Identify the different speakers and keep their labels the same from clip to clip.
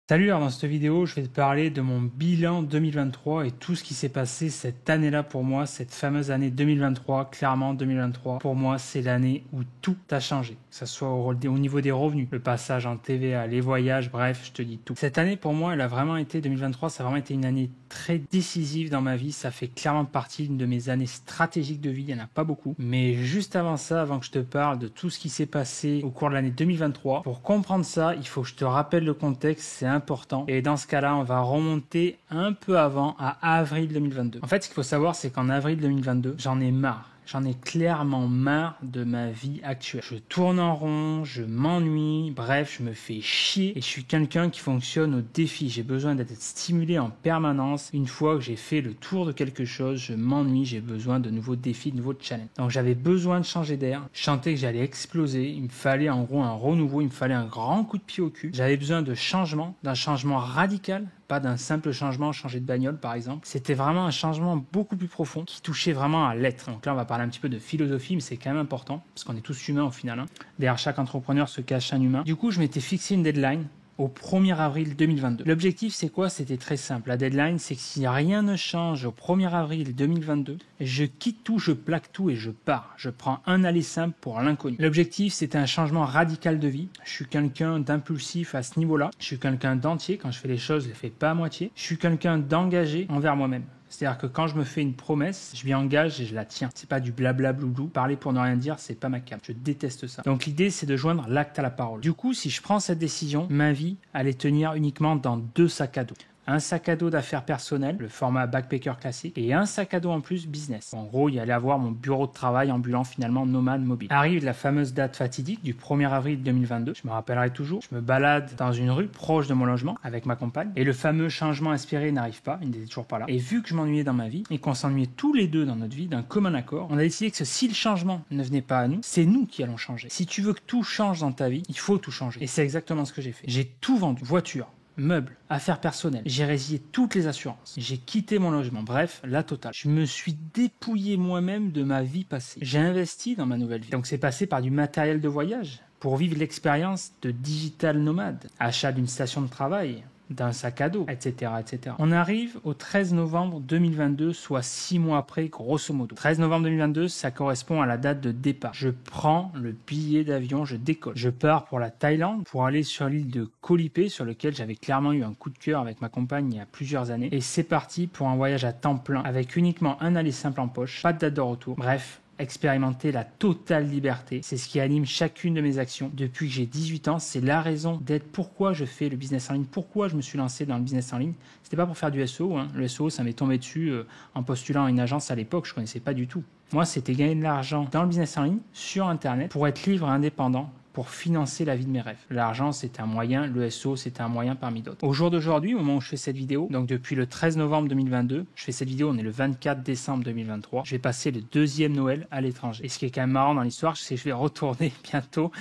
Speaker 1: Salut, alors dans cette vidéo, je vais te parler de mon bilan 2023 et tout ce qui s'est passé cette année-là pour moi, cette fameuse année 2023. Clairement, 2023, pour moi, c'est l'année où tout a changé, que ce soit au niveau des revenus, le passage en TVA, les voyages, bref, je te dis tout. Cette année, pour moi, elle a vraiment été, 2023, ça a vraiment été une année très décisive dans ma vie. Ça fait clairement partie d'une de mes années stratégiques de vie, il n'y en a pas beaucoup. Mais juste avant ça, avant que je te parle de tout ce qui s'est passé au cours de l'année 2023, pour comprendre ça, il faut que je te rappelle le contexte, c'est important. Et dans ce cas-là, on va remonter un peu avant, à avril 2022. En fait, ce qu'il faut savoir, c'est qu'en avril 2022, j'en ai marre. J'en ai clairement marre de ma vie actuelle. Je tourne en rond, je m'ennuie, bref, je me fais chier et je suis quelqu'un qui fonctionne au défi. J'ai besoin d'être stimulé en permanence. Une fois que j'ai fait le tour de quelque chose, je m'ennuie, j'ai besoin de nouveaux défis, de nouveaux challenges. Donc j'avais besoin de changer d'air. Je sentais que j'allais exploser. Il me fallait en gros un renouveau, il me fallait un grand coup de pied au cul. J'avais besoin de changement, d'un changement radical. Pas d'un simple changement, changer de bagnole par exemple. C'était vraiment un changement beaucoup plus profond qui touchait vraiment à l'être. Donc là, on va parler un petit peu de philosophie, mais c'est quand même important parce qu'on est tous humains au final. Derrière chaque entrepreneur se cache un humain. Du coup, je m'étais fixé une deadline au 1er avril 2022. L'objectif, c'est quoi? C'était très simple. La deadline, c'est que si rien ne change au 1er avril 2022, je quitte tout, je plaque tout et je pars. Je prends un aller simple pour l'inconnu. L'objectif, c'était un changement radical de vie. Je suis quelqu'un d'impulsif à ce niveau-là. Je suis quelqu'un d'entier. Quand je fais les choses, je les fais pas à moitié. Je suis quelqu'un d'engagé envers moi-même. C'est-à-dire que quand je me fais une promesse, je m'y engage et je la tiens. C'est pas du blabla bloulou. Parler pour ne rien dire, c'est pas ma came. Je déteste ça. Donc l'idée, c'est de joindre l'acte à la parole. Du coup, si je prends cette décision, ma vie allait tenir uniquement dans 2 sacs à dos. Un sac à dos d'affaires personnelles, le format backpacker classique, et un sac à dos en plus business. En gros, il y allait avoir mon bureau de travail ambulant finalement nomade mobile. Arrive la fameuse date fatidique du 1er avril 2022. Je me rappellerai toujours. Je me balade dans une rue proche de mon logement avec ma compagne et le fameux changement inspiré n'arrive pas. Il n'était toujours pas là. Et vu que je m'ennuyais dans ma vie et qu'on s'ennuyait tous les deux dans notre vie d'un commun accord, on a décidé que si le changement ne venait pas à nous, c'est nous qui allons changer. Si tu veux que tout change dans ta vie, il faut tout changer. Et c'est exactement ce que j'ai fait. J'ai tout vendu. Voiture, meubles, affaires personnelles. J'ai résilié toutes les assurances. J'ai quitté mon logement. Bref, la totale. Je me suis dépouillé moi-même de ma vie passée. J'ai investi dans ma nouvelle vie. Donc c'est passé par du matériel de voyage pour vivre l'expérience de digital nomade. Achat d'une station de travail, d'un sac à dos, etc., etc. On arrive au 13 novembre 2022, soit 6 mois après, grosso modo. 13 novembre 2022, ça correspond à la date de départ. Je prends le billet d'avion, je décolle. Je pars pour la Thaïlande pour aller sur l'île de Koh Lipe, sur lequel j'avais clairement eu un coup de cœur avec ma compagne il y a plusieurs années. Et c'est parti pour un voyage à temps plein, avec uniquement un aller simple en poche, pas de date de retour. Bref, expérimenter la totale liberté. C'est ce qui anime chacune de mes actions. Depuis que j'ai 18 ans, c'est la raison d'être pourquoi je fais le business en ligne, pourquoi je me suis lancé dans le business en ligne. C'était pas pour faire du SEO. Le SEO, ça m'est tombé dessus en postulant à une agence à l'époque, je connaissais pas du tout. Moi, c'était gagner de l'argent dans le business en ligne, sur Internet, pour être libre et indépendant, pour financer la vie de mes rêves. L'argent, c'était un moyen, le SEO, c'était un moyen parmi d'autres. Au jour d'aujourd'hui, au moment où je fais cette vidéo, donc depuis le 13 novembre 2022, je fais cette vidéo, on est le 24 décembre 2023, je vais passer le 2e Noël à l'étranger. Et ce qui est quand même marrant dans l'histoire, c'est que je vais retourner bientôt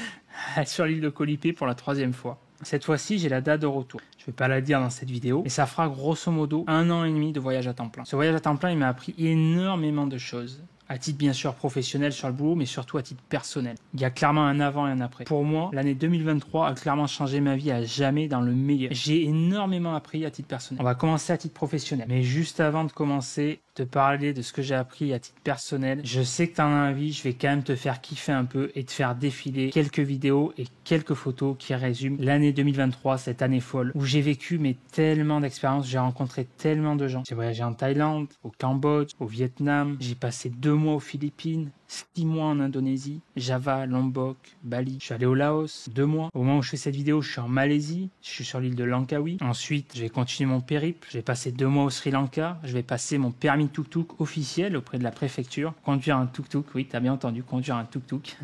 Speaker 1: sur l'île de Koh Lipe pour la 3e fois. Cette fois-ci, j'ai la date de retour. Je ne vais pas la dire dans cette vidéo, mais ça fera grosso modo 1 an et demi de voyage à temps plein. Ce voyage à temps plein, il m'a appris énormément de choses. À titre bien sûr professionnel sur le boulot, mais surtout à titre personnel. Il y a clairement un avant et un après. Pour moi, l'année 2023 a clairement changé ma vie à jamais dans le meilleur. J'ai énormément appris à titre personnel. On va commencer à titre professionnel. Mais juste avant de commencer, te parler de ce que j'ai appris à titre personnel, je sais que tu en as envie, je vais quand même te faire kiffer un peu et te faire défiler quelques vidéos et quelques photos qui résument l'année 2023, cette année folle, où j'ai vécu tellement d'expériences, j'ai rencontré tellement de gens. J'ai voyagé en Thaïlande, au Cambodge, au Vietnam, j'ai passé 2 mois aux Philippines, 6 mois en Indonésie, Java, Lombok, Bali. Je suis allé au Laos, 2 mois. Au moment où je fais cette vidéo, je suis en Malaisie, je suis sur l'île de Langkawi. Ensuite, je vais continuer mon périple. Je vais passer 2 mois au Sri Lanka. Je vais passer mon permis tuk-tuk officiel auprès de la préfecture. Conduire un tuk-tuk, oui, t'as bien entendu, conduire un tuk-tuk.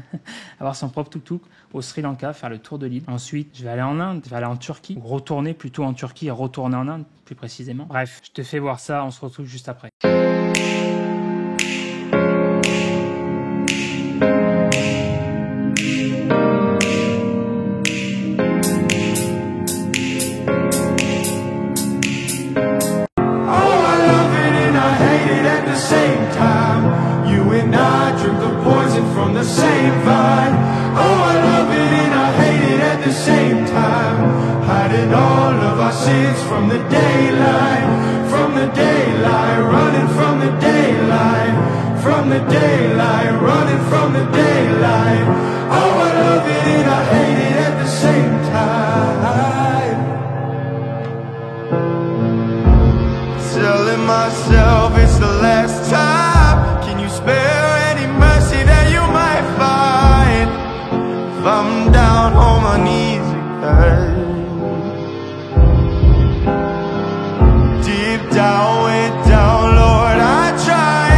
Speaker 1: Avoir son propre tuk-tuk au Sri Lanka, faire le tour de l'île. Ensuite, je vais aller en Inde, je vais aller en Turquie. Retourner plutôt en Turquie et retourner en Inde, plus précisément. Bref, je te fais voir ça, on se retrouve juste après.
Speaker 2: Same vibe. Oh, I love it and I hate it at the same time. Hiding all of our sins from the daylight, running from the daylight, running from the daylight. Oh, I love it and I hate it at the same time. Telling myself it's the last time. Can you spare any mercy that you might find if I'm down on my knees again? Deep down, way down, Lord, I try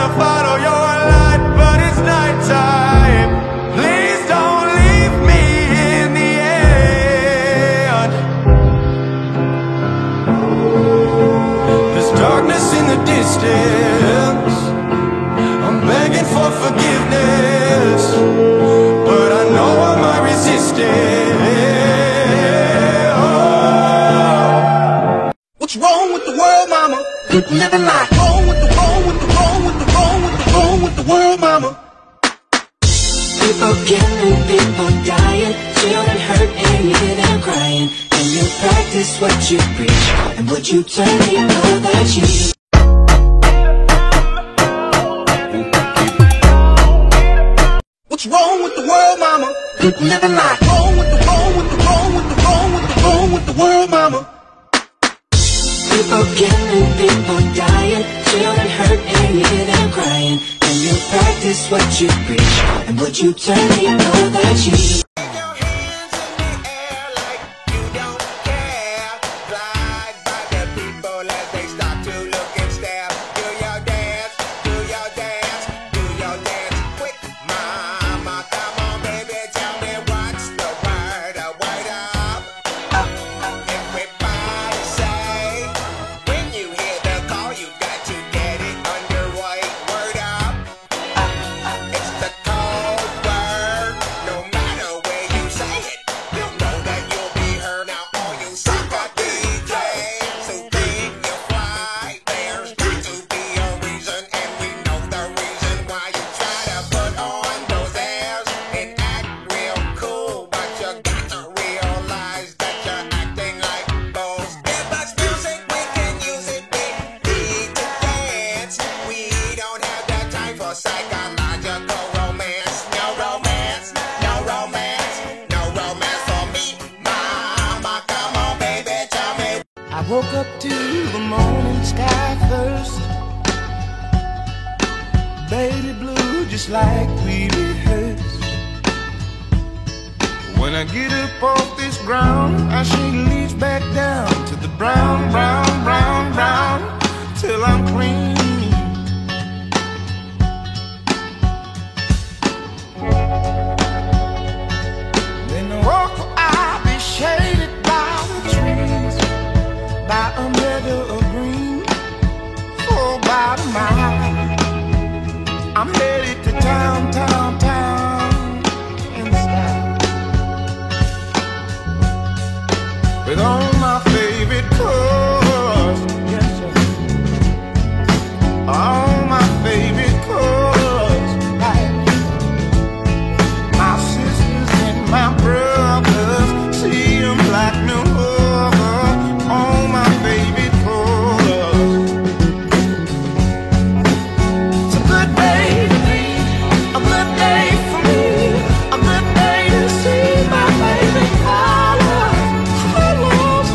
Speaker 2: to follow your light, but it's nighttime. Please don't leave me in the end. There's darkness in the distance. I'm begging for forgiveness, but I know I might resist it.
Speaker 3: What's wrong with the world, mama? People living like wrong with the world, mama. People killing, people dying, children hurt and you hear them crying. And you practice what you preach, and would you turn me know that you? What's wrong with the world, mama? People living like wrong with the world, mama. People killing, people dying, children hurt and you hear them crying. And you practice what you preach, and would you turn me know that you?
Speaker 2: I woke up to the morning sky first, baby blue just like we rehearsed. When I get up off this ground, I shake leaves back down to the brown, brown, brown, brown, till I'm clean. Then the walk I'll be shaded by the trees, by a meadow of green, for about a mile. I'm headed to town, town, town, in style, with all my favorite cars, yes sir, all my favorite cars, like my sisters and my brothers, see them like no other, all my favorite cars. It's a good day to be, a good day for me, a good day to see my favorite colors.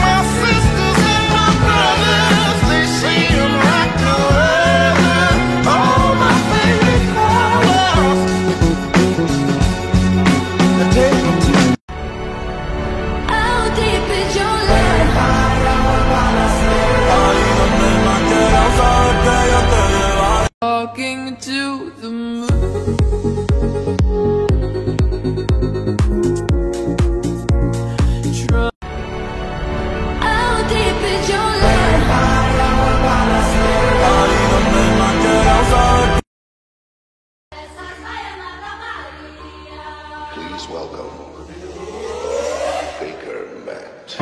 Speaker 2: My sisters and my brothers, they see them like no other, all my favorite colors. The table to
Speaker 4: How deep is your love? Talking to the moon. How deep is your love?
Speaker 5: Please welcome Baker Matt.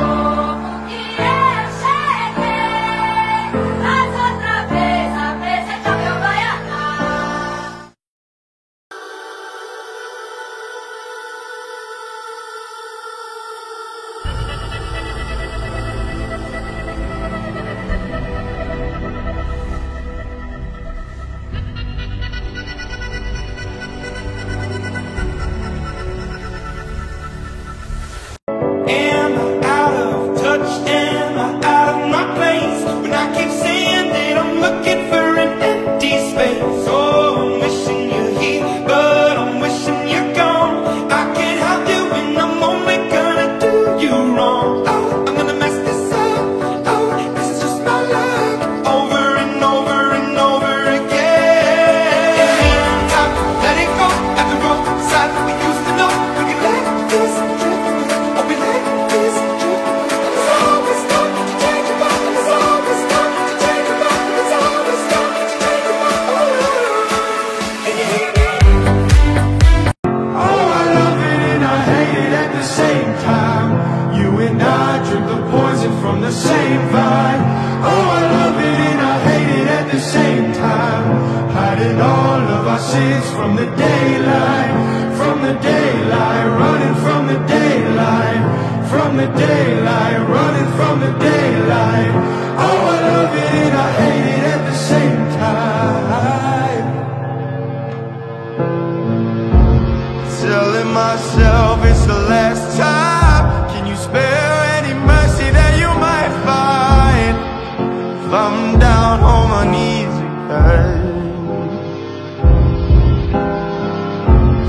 Speaker 2: the same vibe. Oh, I love it and I hate it at the same time. Hiding all of our sins from the daylight, from the daylight, running from the daylight, from the daylight, running from the daylight. Oh, I love it and I hate it at the same time. Telling myself it's the last time. Can you spare any mercy that you might find? If I'm down on my knees again,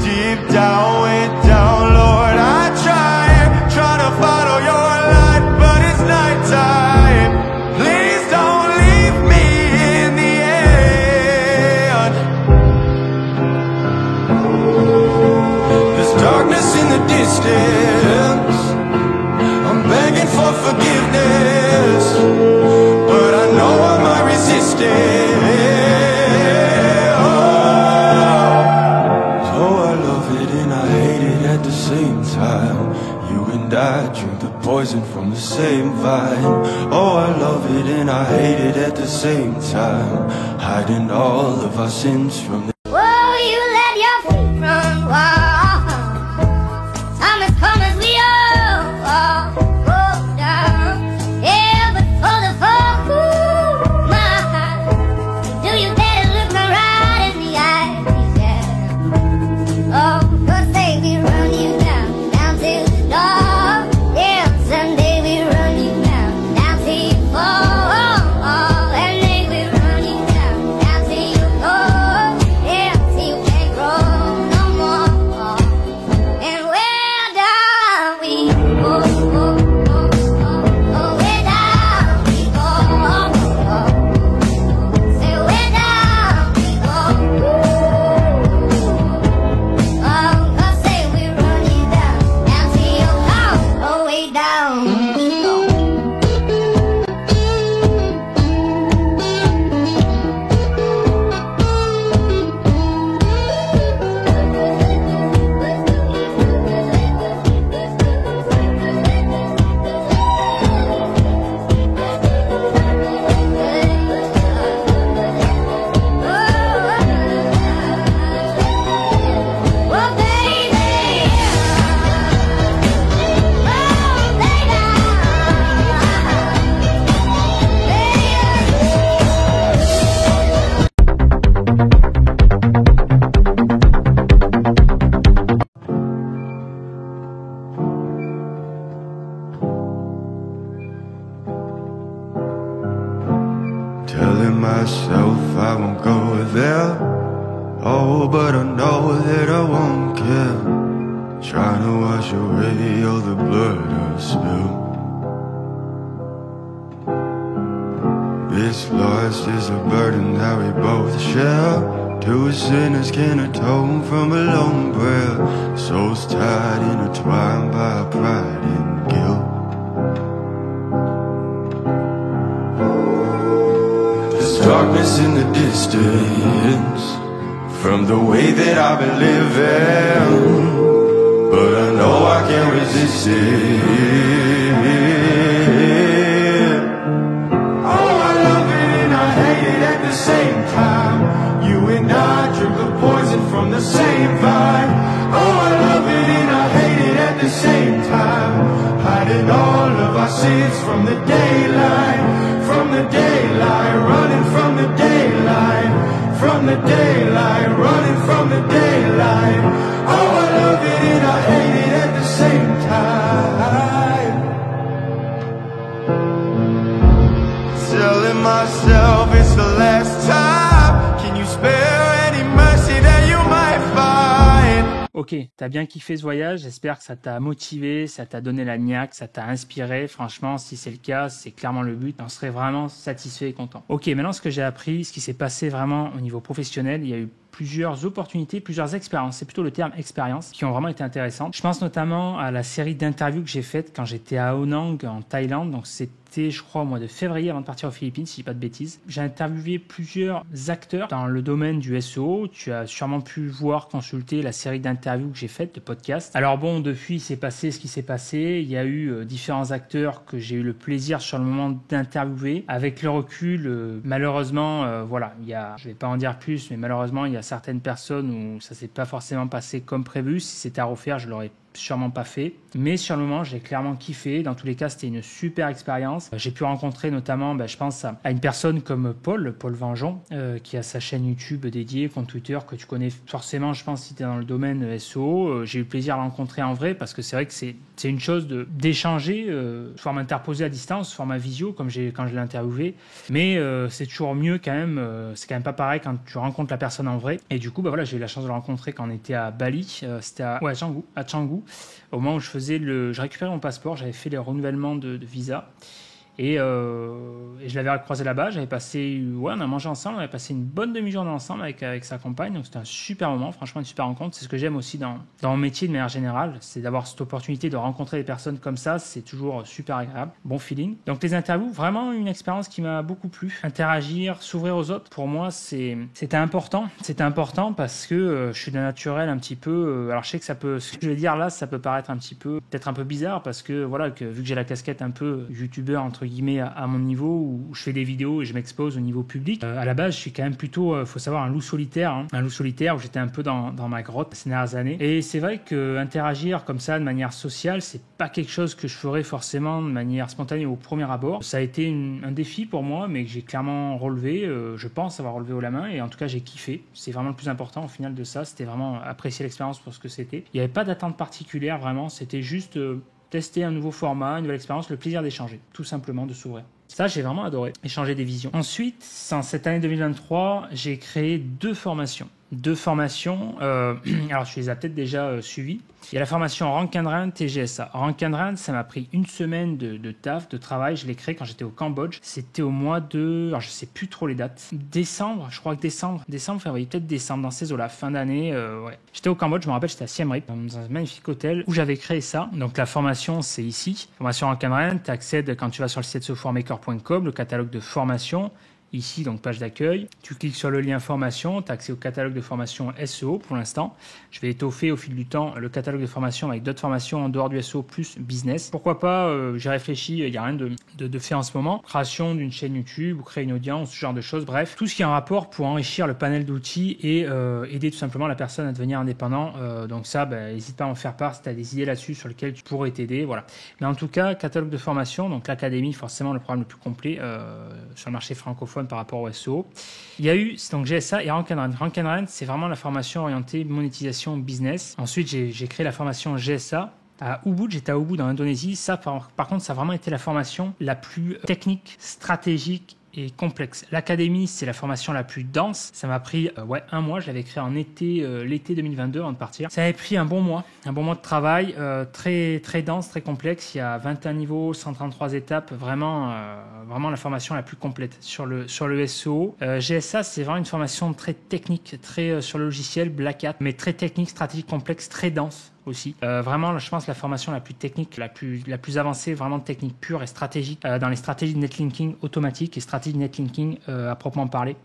Speaker 2: deep down, way down, Lord, I try to follow your light, but it's nighttime. Please don't leave me in the end. There's darkness in the distance. I'm begging for forgiveness, but I know I might resist it. Oh, I love it and I hate it at the same time. You and I drink the poison from the same vine. Oh, I love it and I hate it at the same time. Hiding all of our sins from the
Speaker 6: Whoa, you let your feet run wild. Time has come as we all go down. Yeah, but for the folk, ooh, my heart. Do you dare to look me right in the eyes? Yeah. Oh, 'cause they we run you down, down to the door. Yeah, someday we run you down, down to you fall. And they will run you down, down to you go. Yeah, till you can't grow no more. And where down we go, oh, where down we go. Say where down we go. Oh, 'cause say we run you down, down to your car, oh, way down we go. Oh, baby, oh,
Speaker 2: telling myself I won't go there. Oh, but I know that I won't care. Trying to wash away all the blood I've spilled. This loss is a burden that we both share. Two sinners can atone from a lone prayer. Souls tied, intertwined by our pride and guilt. There's darkness in the distance from the way that I've been living, but I know I can't resist it. Oh, I love it and I hate it at the same time. You and I drink the poison from the same vine. Oh, I love it and I hate it at the same time. Hiding all of our sins from the daylight, from the daylight, running from the daylight, from the daylight, running from the daylight. Oh, I love it and I hate it at the same time. Telling myself it's the last time. Can you spare any mercy that you might find?
Speaker 1: Ok, t'as bien kiffé ce voyage, j'espère que ça t'a motivé, ça t'a donné la niaque, ça t'a inspiré. Franchement, si c'est le cas, c'est clairement le but. On serait vraiment satisfait et content. Ok, maintenant ce que j'ai appris, ce qui s'est passé vraiment au niveau professionnel, il y a eu plusieurs opportunités, plusieurs expériences, c'est plutôt le terme expérience, qui ont vraiment été intéressantes. Je pense notamment à la série d'interviews que j'ai faites quand j'étais à Honang en Thaïlande. Donc c'était, je crois, au mois de février avant de partir aux Philippines, si je dis pas de bêtises. J'ai interviewé plusieurs acteurs dans le domaine du SEO. Tu as sûrement pu voir, consulter la série d'interviews que j'ai faites, de podcasts. Alors bon, depuis, il s'est passé ce qui s'est passé. Il y a eu différents acteurs que j'ai eu le plaisir sur le moment d'interviewer. Avec le recul, malheureusement, voilà, je vais pas en dire plus, mais malheureusement, il y a certaines personnes où ça s'est pas forcément passé comme prévu. Si c'était à refaire, je l'aurais sûrement pas fait, mais sur le moment j'ai clairement kiffé. Dans tous les cas, c'était une super expérience. J'ai pu rencontrer notamment, je pense à une personne comme Paul Vengeon, qui a sa chaîne YouTube dédiée, compte Twitter que tu connais forcément, je pense, si tu es dans le domaine SEO. J'ai eu le plaisir de le rencontrer en vrai, parce que c'est vrai que c'est une chose d'échanger, format interposé à distance, format visio, quand je l'ai interviewé, mais c'est toujours mieux quand même, c'est quand même pas pareil quand tu rencontres la personne en vrai. Et du coup, voilà, j'ai eu la chance de le rencontrer quand on était à Bali, c'était à Canggu, au moment où je récupérais mon passeport, j'avais fait les renouvellements de visa. Et je l'avais croisé là-bas, on a mangé ensemble, on avait passé une bonne demi-journée ensemble avec sa compagne, donc c'était un super moment, franchement une super rencontre. C'est ce que j'aime aussi dans mon métier de manière générale, c'est d'avoir cette opportunité de rencontrer des personnes comme ça, c'est toujours super agréable, bon feeling. Donc les interviews, vraiment une expérience qui m'a beaucoup plu. Interagir, s'ouvrir aux autres, pour moi c'était important parce que je suis d'un naturel un petit peu, alors je sais que ce que je vais dire là, ça peut paraître peut-être un peu bizarre, parce que voilà, vu que j'ai la casquette un peu youtubeur entre guillemets à mon niveau, où je fais des vidéos et je m'expose au niveau public. À la base, je suis quand même plutôt, faut savoir, un loup solitaire où j'étais un peu dans ma grotte ces dernières années. Et c'est vrai que interagir comme ça de manière sociale, c'est pas quelque chose que je ferais forcément de manière spontanée au premier abord. Ça a été un défi pour moi, mais que j'ai clairement relevé. Je pense avoir relevé haut la main, et en tout cas j'ai kiffé. C'est vraiment le plus important au final de ça. C'était vraiment apprécier l'expérience pour ce que c'était. Il n'y avait pas d'attente particulière vraiment. C'était juste tester un nouveau format, une nouvelle expérience, le plaisir d'échanger, tout simplement, de s'ouvrir. Ça, j'ai vraiment adoré, échanger des visions. Ensuite, en cette année 2023, j'ai créé deux formations. Alors je les ai peut-être déjà suivies. Il y a la formation Rank and Run TGSA. Rank and Run, ça m'a pris une semaine de taf, de travail. Je l'ai créé quand j'étais au Cambodge. C'était au mois de... Alors je sais plus trop les dates. Décembre, février, peut-être décembre, dans ces eaux-là, fin d'année. Ouais. J'étais au Cambodge, je me rappelle, j'étais à Siem Reap, dans un magnifique hôtel où j'avais créé ça. Donc la formation, c'est ici. Formation Rank and Run, tu accèdes quand tu vas sur le site soformaker.com, le catalogue de formation. Ici, donc page d'accueil, tu cliques sur le lien formation, tu as accès au catalogue de formation SEO pour l'instant. Je vais étoffer au fil du temps le catalogue de formation avec d'autres formations en dehors du SEO plus business. Pourquoi pas, j'ai réfléchi, il n'y a rien de fait en ce moment. Création d'une chaîne YouTube ou créer une audience, ce genre de choses. Bref, tout ce qui est en rapport pour enrichir le panel d'outils et aider tout simplement la personne à devenir indépendant. Donc ça, n'hésite pas à en faire part si tu as des idées là-dessus sur lesquelles tu pourrais t'aider. Voilà. Mais en tout cas, catalogue de formation, donc l'académie, forcément le programme le plus complet sur le marché francophone par rapport au SEO. Il y a eu donc GSA et Rank and Run. Rank and Run, c'est vraiment la formation orientée monétisation business. Ensuite, j'ai créé la formation GSA à Ubud. J'étais à Ubud en Indonésie. Ça, par contre, ça a vraiment été la formation la plus technique, stratégique et complexe. L'académie, c'est la formation la plus dense. Ça m'a pris un mois. Je l'avais créé en l'été 2022 avant de partir. Ça avait pris un bon mois de travail, très très dense, très complexe. Il y a 21 niveaux, 133 étapes. Vraiment la formation la plus complète sur le SEO. GSA, c'est vraiment une formation très technique, très sur le logiciel Black Hat, mais très technique, stratégique, complexe, très dense aussi. Vraiment, je pense la formation la plus technique, la plus avancée, vraiment technique pure et stratégique dans les stratégies de netlinking automatique et stratégies de netlinking à proprement parler.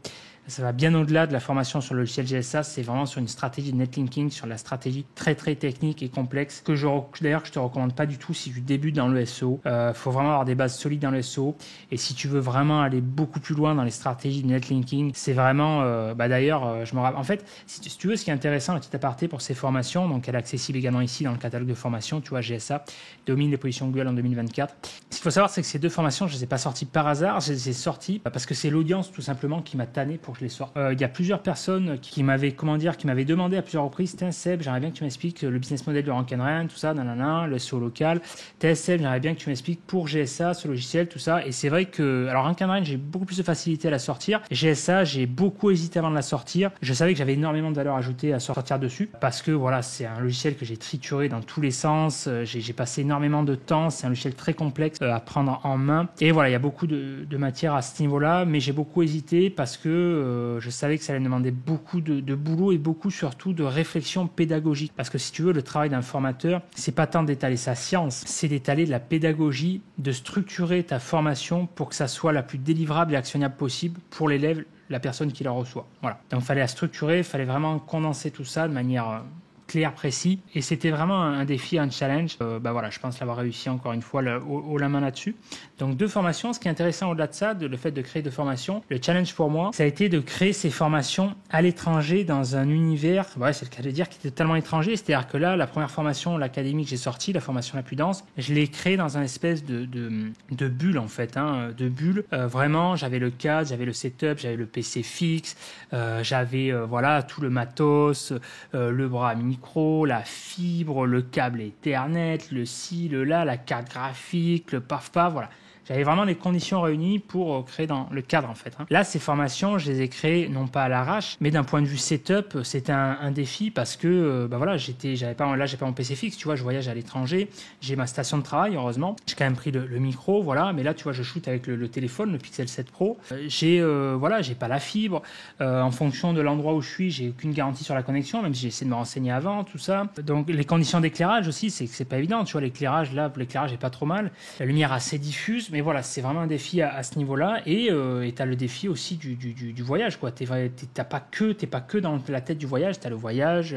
Speaker 1: Ça va bien au-delà de la formation sur le logiciel GSA, c'est vraiment sur une stratégie de netlinking, sur la stratégie très très technique et complexe que je te recommande pas du tout si tu débutes dans le SEO. Faut vraiment avoir des bases solides dans le SEO, et si tu veux vraiment aller beaucoup plus loin dans les stratégies de netlinking, c'est vraiment d'ailleurs je me rappelle en fait si tu veux, ce qui est intéressant, le petit aparté pour ces formations, donc elle est accessible également ici dans le catalogue de formation, tu vois, GSA domine les positions Google en 2024. Ce qu'il faut savoir, c'est que ces deux formations, je les ai pas sorties par hasard, je les ai sorties parce que c'est l'audience tout simplement qui m'a tanné pour que je les sorte. Il y a plusieurs personnes qui m'avaient demandé à plusieurs reprises: tiens Seb, j'aimerais bien que tu m'expliques le business model de Rank and Run, tout ça, le SEO local. Seb, j'aimerais bien que tu m'expliques pour GSA, ce logiciel, tout ça. Et c'est vrai que, alors Rank and Run, j'ai beaucoup plus de facilité à la sortir. GSA, j'ai beaucoup hésité avant de la sortir. Je savais que j'avais énormément de valeur ajoutée à sortir dessus parce que voilà, c'est un logiciel que j'ai trituré dans tous les sens. J'ai passé énormément de temps. C'est un logiciel très complexe à prendre en main. Et voilà, il y a beaucoup de matière à ce niveau-là, mais j'ai beaucoup hésité parce que je savais que ça allait me demander beaucoup de boulot et beaucoup surtout de réflexion pédagogique. Parce que si tu veux, le travail d'un formateur, c'est pas tant d'étaler sa science, c'est d'étaler de la pédagogie, de structurer ta formation pour que ça soit la plus délivrable et actionnable possible pour l'élève, la personne qui la reçoit. Voilà. Donc il fallait la structurer, il fallait vraiment condenser tout ça de manière clair, précis, et c'était vraiment un défi, un challenge. Voilà, je pense l'avoir réussi encore une fois haut la main là-dessus. Donc 2 formations. Ce qui est intéressant au-delà de ça, le fait de créer 2 formations, le challenge pour moi, ça a été de créer ces formations à l'étranger dans un univers, c'est le cas de dire, qui était totalement étranger. C'est-à-dire que là, la première formation, l'académie que j'ai sortie, la formation la plus dense, je l'ai créée dans un espèce de bulle en fait, de bulle. Vraiment, j'avais le cadre, j'avais le setup, j'avais le PC fixe, j'avais tout le matos, le bras micro, la fibre, le câble Ethernet, le ci, le là, la carte graphique, le paf-paf, voilà. J'avais vraiment les conditions réunies pour créer dans le cadre en fait. Là, ces formations, je les ai créées non pas à l'arrache, mais d'un point de vue setup, c'était un défi parce que j'ai pas mon PC fixe, tu vois, je voyage à l'étranger, j'ai ma station de travail heureusement, j'ai quand même pris le micro, voilà, mais là tu vois, je shoot avec le téléphone, le Pixel 7 Pro, j'ai pas la fibre, en fonction de l'endroit où je suis, j'ai aucune garantie sur la connexion, même si j'ai essayé de me renseigner avant, tout ça. Donc les conditions d'éclairage aussi, c'est pas évident, tu vois, l'éclairage est pas trop mal, la lumière assez diffuse. Mais voilà, c'est vraiment un défi à ce niveau-là. Et tu as le défi aussi du voyage, quoi. T'es pas que dans la tête du voyage, tu as le voyage,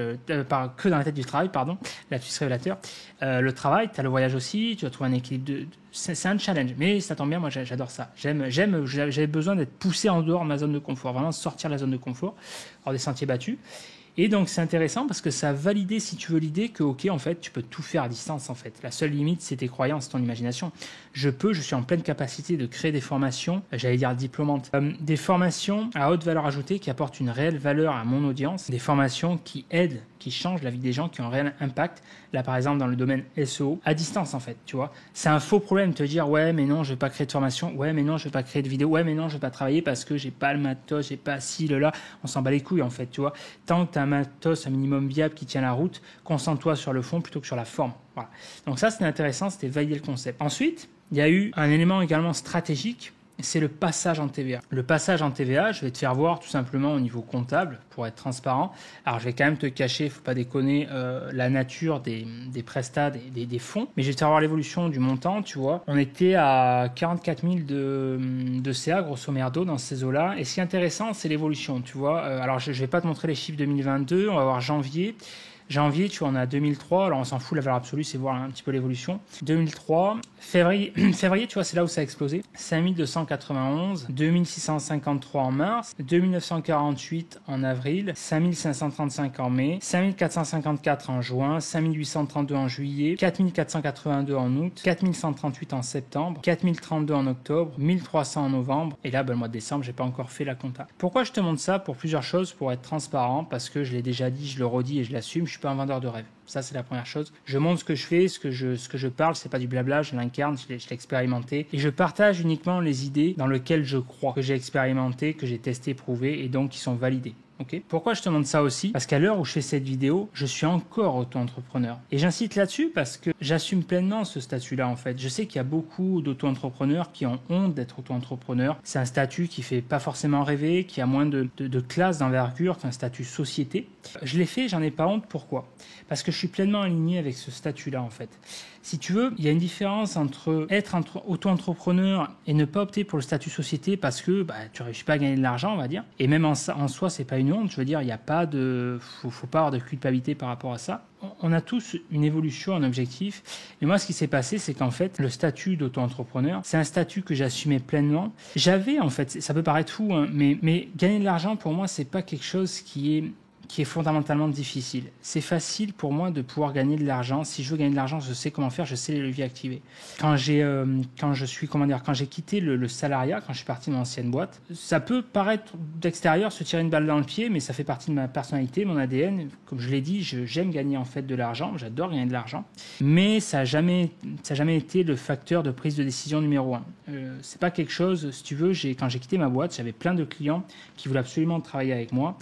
Speaker 1: pas que dans la tête du travail, pardon, lapsus révélateur. Le travail, tu as le voyage aussi, tu vas trouver un équilibre c'est un challenge, mais ça tombe bien, moi j'adore ça. J'avais besoin d'être poussé en dehors de ma zone de confort, vraiment sortir de la zone de confort, hors des sentiers battus. Et donc c'est intéressant parce que ça a validé, si tu veux, l'idée que ok, en fait tu peux tout faire à distance en fait. La seule limite c'est tes croyances, ton imagination. Je suis en pleine capacité de créer des formations, j'allais dire diplômantes, des formations à haute valeur ajoutée qui apportent une réelle valeur à mon audience, des formations qui aident, qui changent la vie des gens, qui ont un réel impact. Là par exemple dans le domaine SEO, à distance en fait, tu vois. C'est un faux problème de te dire ouais mais non je vais pas créer de formation, ouais mais non je vais pas créer de vidéo, ouais mais non je vais pas travailler parce que j'ai pas le matos, j'ai pas ci, le là. On s'en bat les couilles en fait, tu vois. Tant que tu as un matos, un minimum viable qui tient la route, concentre-toi sur le fond plutôt que sur la forme. Voilà. Donc ça c'était intéressant, c'était valider le concept. Ensuite, il y a eu un élément également stratégique, c'est le passage en TVA. Le passage en TVA, je vais te faire voir tout simplement au niveau comptable pour être transparent. Alors je vais quand même te cacher, faut pas déconner, la nature des prestats, des fonds, mais je vais te faire voir l'évolution du montant, tu vois. On était à 44 000 de CA grosso merdo dans ces eaux-là, et ce qui est intéressant, c'est l'évolution, tu vois. Alors je vais pas te montrer les chiffres 2022, on va voir janvier. Janvier, tu vois, on a 2003. Alors, on s'en fout, la valeur absolue, c'est voir un petit peu l'évolution. 2003. Février, tu vois, c'est là où ça a explosé. 5291. 2653 en mars. 2948 en avril. 5535 en mai. 5454 en juin. 5832 en juillet. 4482 en août. 4138 en septembre. 4032 en octobre. 1300 en novembre. Et là, le mois de décembre, j'ai pas encore fait la compta. Pourquoi je te montre ça? Pour plusieurs choses, pour être transparent, parce que je l'ai déjà dit, je le redis et je l'assume. Je suis pas un vendeur de rêve. Ça, c'est la première chose. Je montre ce que je fais, ce que je parle, c'est pas du blabla, je l'incarne, je l'ai expérimenté. Et je partage uniquement les idées dans lesquelles je crois, que j'ai expérimenté, que j'ai testé, prouvé et donc qui sont validées. Okay. Pourquoi je te montre ça aussi? Parce qu'à l'heure où je fais cette vidéo, je suis encore auto-entrepreneur. Et j'incite là-dessus parce que j'assume pleinement ce statut-là en fait. Je sais qu'il y a beaucoup d'auto-entrepreneurs qui ont honte d'être auto-entrepreneur. C'est un statut qui fait pas forcément rêver, qui a moins de classe, d'envergure qu'un statut société. Je l'ai fait, j'en ai pas honte. Pourquoi? Parce que je suis pleinement aligné avec ce statut-là en fait. Si tu veux, il y a une différence entre être auto-entrepreneur et ne pas opter pour le statut société parce que tu réussis pas à gagner de l'argent, on va dire. Et même en soi, c'est pas une honte. Je veux dire, il y a pas faut pas avoir de culpabilité par rapport à ça. On a tous une évolution, un objectif. Et moi, ce qui s'est passé, c'est qu'en fait, le statut d'auto-entrepreneur, c'est un statut que j'assumais pleinement. J'avais, en fait, ça peut paraître fou, hein, mais gagner de l'argent, pour moi, c'est pas quelque chose qui est fondamentalement difficile. C'est facile pour moi de pouvoir gagner de l'argent. Si je veux gagner de l'argent, je sais comment faire, je sais les leviers activés. Quand j'ai quitté le salariat, quand je suis parti de mon ancienne boîte, ça peut paraître d'extérieur se tirer une balle dans le pied, mais ça fait partie de ma personnalité, mon ADN. Comme je l'ai dit, j'aime gagner en fait de l'argent, j'adore gagner de l'argent, mais ça n'a jamais été le facteur de prise de décision numéro 1. C'est pas quelque chose, si tu veux, quand j'ai quitté ma boîte, j'avais plein de clients qui voulaient absolument travailler avec moi.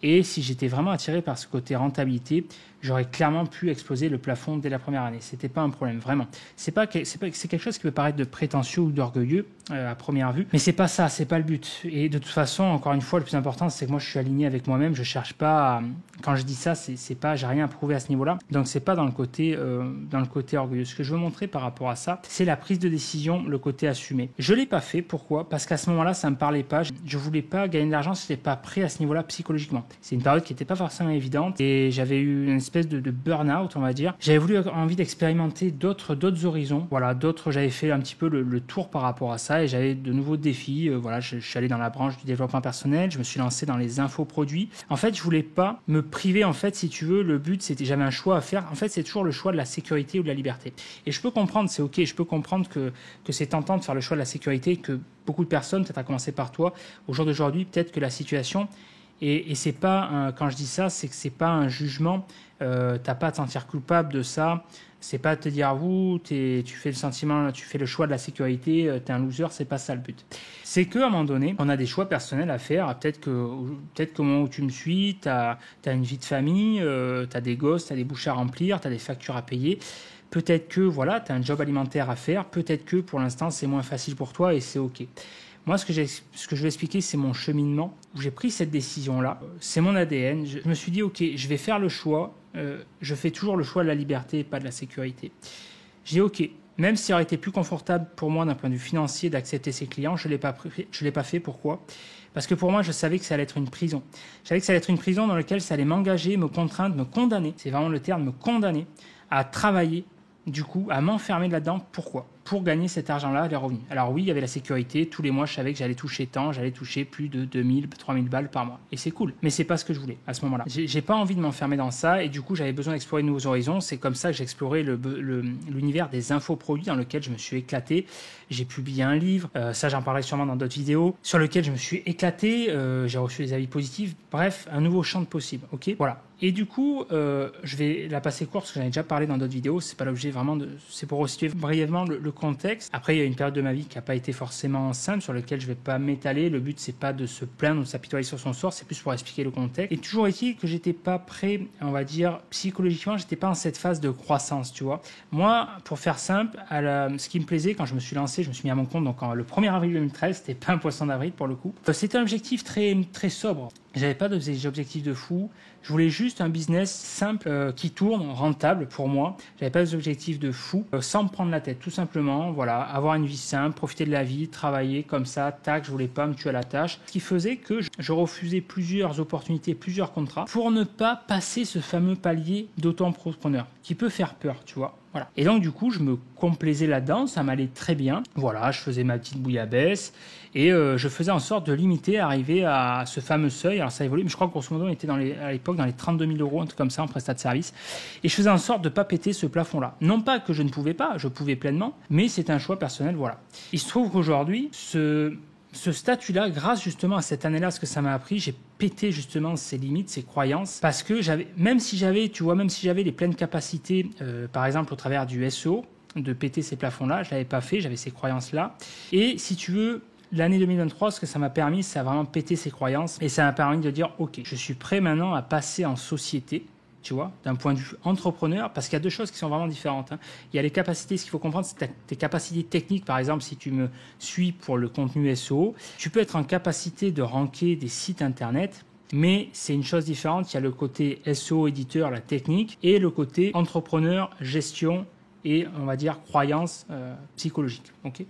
Speaker 1: Et si j'étais vraiment attiré par ce côté rentabilité, j'aurais clairement pu exploser le plafond dès la première année. C'était pas un problème, vraiment. C'est quelque chose qui peut paraître de prétentieux ou d'orgueilleux à première vue, mais c'est pas ça, c'est pas le but. Et de toute façon, encore une fois, le plus important, c'est que moi, je suis aligné avec moi-même. Je cherche pas. Quand je dis ça, c'est pas, j'ai rien à prouver à ce niveau-là. Donc c'est pas dans le côté orgueilleux. Ce que je veux montrer par rapport à ça, c'est la prise de décision, le côté assumé. Je l'ai pas fait. Pourquoi ? Parce qu'à ce moment-là, ça me parlait pas. Je voulais pas gagner de l'argent si j'étais pas prêt à ce niveau-là psychologiquement. C'est une période qui était pas forcément évidente et j'avais eu une espèce de burn-out, on va dire. J'avais envie d'expérimenter d'autres horizons. Voilà, j'avais fait un petit peu le tour par rapport à ça et j'avais de nouveaux défis. Voilà, je suis allé dans la branche du développement personnel. Je me suis lancé dans les infoproduits. En fait, je voulais pas me priver. En fait, si tu veux, le but, c'était j'avais un choix à faire. En fait, c'est toujours le choix de la sécurité ou de la liberté. Et je peux comprendre, c'est ok. Je peux comprendre que c'est tentant de faire le choix de la sécurité, que beaucoup de personnes, peut-être à commencer par toi, au jour d'aujourd'hui, peut-être que la situation et c'est pas quand je dis ça, c'est que c'est pas un jugement. T'as pas à te sentir coupable de ça. C'est pas de te dire tu fais le choix de la sécurité, t'es un loser. C'est pas ça le but. C'est qu'à un moment donné, on a des choix personnels à faire. Peut-être qu'au moment où tu me suis, t'as une vie de famille, t'as des gosses, t'as des bouches à remplir, t'as des factures à payer. Peut-être que voilà, t'as un job alimentaire à faire. Peut-être que pour l'instant, c'est moins facile pour toi et c'est ok. Moi, ce que je vais expliquer, c'est mon cheminement où j'ai pris cette décision-là. C'est mon ADN. Je me suis dit, ok, je vais faire le choix. Je fais toujours le choix de la liberté et pas de la sécurité. J'ai dit, ok, même s'il aurait été plus confortable pour moi d'un point de vue financier d'accepter ses clients, je l'ai pas fait. Pourquoi ? Parce que pour moi, je savais que ça allait être une prison. Je savais que ça allait être une prison dans laquelle ça allait m'engager, me contraindre, me condamner. C'est vraiment le terme, me condamner à travailler. Du coup, à m'enfermer là-dedans, pourquoi ? Pour gagner cet argent-là, les revenus. Alors oui, il y avait la sécurité, tous les mois, je savais que j'allais toucher j'allais toucher plus de 2000, 3000 balles par mois. Et c'est cool, mais c'est pas ce que je voulais à ce moment-là. J'ai pas envie de m'enfermer dans ça, et du coup, j'avais besoin d'explorer de nouveaux horizons. C'est comme ça que j'ai exploré l'univers des infoproduits dans lequel je me suis éclaté. J'ai publié un livre, ça j'en parlerai sûrement dans d'autres vidéos, sur lequel je me suis éclaté, j'ai reçu des avis positifs, bref, un nouveau champ de possibles, ok ? Voilà. Et du coup, je vais la passer court parce que j'en ai déjà parlé dans d'autres vidéos. C'est pas l'objet vraiment c'est pour resituer brièvement le contexte. Après, il y a une période de ma vie qui n'a pas été forcément simple, sur laquelle je vais pas m'étaler. Le but, c'est pas de se plaindre ou de s'apitoyer sur son sort, c'est plus pour expliquer le contexte. Et toujours est-il que j'étais pas prêt, on va dire, psychologiquement, j'étais pas dans cette phase de croissance, tu vois. Moi, pour faire simple, ce qui me plaisait quand je me suis lancé, je me suis mis à mon compte, donc le 1er avril 2013, c'était pas un poisson d'avril pour le coup. C'était un objectif très, très sobre. J'avais pas d'objectif de fou. Je voulais juste un business simple qui tourne, rentable pour moi. J'avais pas d'objectif de fou, sans me prendre la tête, tout simplement. Voilà, avoir une vie simple, profiter de la vie, travailler comme ça, tac. Je voulais pas me tuer à la tâche. Ce qui faisait que je refusais plusieurs opportunités, plusieurs contrats, pour ne pas passer ce fameux palier d'auto-entrepreneur qui peut faire peur, tu vois. Voilà. Et donc, du coup, je me complaisais là-dedans, ça m'allait très bien. Voilà, je faisais ma petite bouillabaisse et je faisais en sorte de limiter, arriver à ce fameux seuil. Alors, ça évolue, mais je crois que grosso modo, on était à l'époque dans les 32 000 €, un truc comme ça, en prestat de service. Et je faisais en sorte de ne pas péter ce plafond-là. Non pas que je ne pouvais pas, je pouvais pleinement, mais c'est un choix personnel, voilà. Il se trouve qu'aujourd'hui, ce statut-là, grâce justement à cette année-là, ce que ça m'a appris, j'ai pété justement ses limites, ses croyances, parce que même si j'avais les pleines capacités, par exemple au travers du SEO, de péter ces plafonds-là, je l'avais pas fait, j'avais ces croyances-là. Et si tu veux, l'année 2023, ce que ça m'a permis, c'est vraiment péter ces croyances, et ça m'a permis de dire, ok, je suis prêt maintenant à passer en société. Tu vois, d'un point de vue entrepreneur, parce qu'il y a deux choses qui sont vraiment différentes. Il y a les capacités, ce qu'il faut comprendre, c'est tes capacités techniques. Par exemple, si tu me suis pour le contenu SEO, tu peux être en capacité de ranker des sites internet, mais c'est une chose différente. Il y a le côté SEO éditeur, la technique, et le côté entrepreneur, gestion et, on va dire, croyance psychologique. Ok ?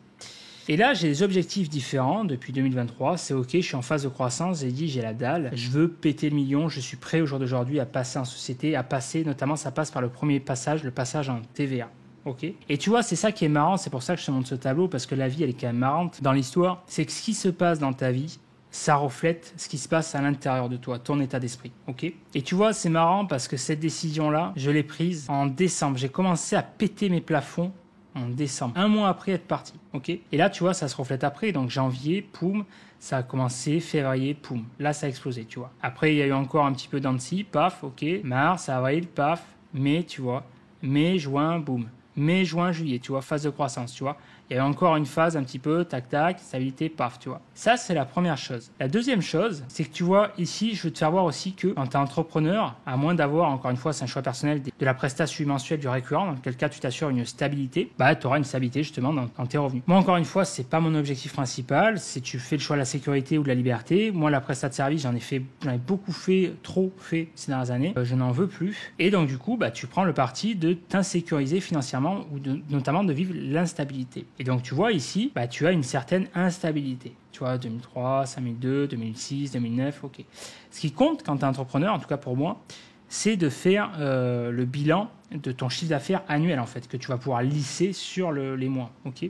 Speaker 1: Et là, j'ai des objectifs différents depuis 2023. C'est ok, je suis en phase de croissance. J'ai dit, j'ai la dalle. Je veux péter le million. Je suis prêt au jour d'aujourd'hui à passer en société, notamment, ça passe par le premier passage, le passage en TVA. Ok. Et tu vois, c'est ça qui est marrant. C'est pour ça que je te montre ce tableau, parce que la vie, elle est quand même marrante dans l'histoire. C'est que ce qui se passe dans ta vie, ça reflète ce qui se passe à l'intérieur de toi, ton état d'esprit. Ok. Et tu vois, c'est marrant parce que cette décision-là, je l'ai prise en décembre. J'ai commencé à péter mes plafonds en décembre, un mois après être parti, ok. Et là, tu vois, ça se reflète après. Donc janvier, poum, ça a commencé. Février, poum, là, ça a explosé, tu vois. Après, il y a eu encore un petit peu d'en dessous, paf, ok. Mars, avril, paf. Mai, tu vois. Mai, juin, boum. Mai, juin, juillet, tu vois, phase de croissance, tu vois. Il y a eu encore une phase un petit peu, tac, tac, stabilité, paf, tu vois. Ça, c'est la première chose. La deuxième chose, c'est que tu vois, ici, je veux te faire voir aussi que quand tu es entrepreneur, à moins d'avoir, encore une fois, c'est un choix personnel, de la prestation mensuelle du récurrent, dans quel cas tu t'assures une stabilité, bah, tu auras une stabilité justement dans tes revenus. Moi, encore une fois, c'est pas mon objectif principal. Si tu fais le choix de la sécurité ou de la liberté, moi, la prestation de service, j'en ai beaucoup fait, trop fait ces dernières années. Je n'en veux plus. Et donc, du coup, bah, tu prends le parti de t'insécuriser financièrement ou notamment de vivre l'instabilité. Et donc, tu vois ici, bah, tu as une certaine instabilité. Tu vois, 2003, 2002, 2006, 2009, ok. Ce qui compte quand tu es entrepreneur, en tout cas pour moi, c'est de faire le bilan de ton chiffre d'affaires annuel, en fait, que tu vas pouvoir lisser sur les mois, ok.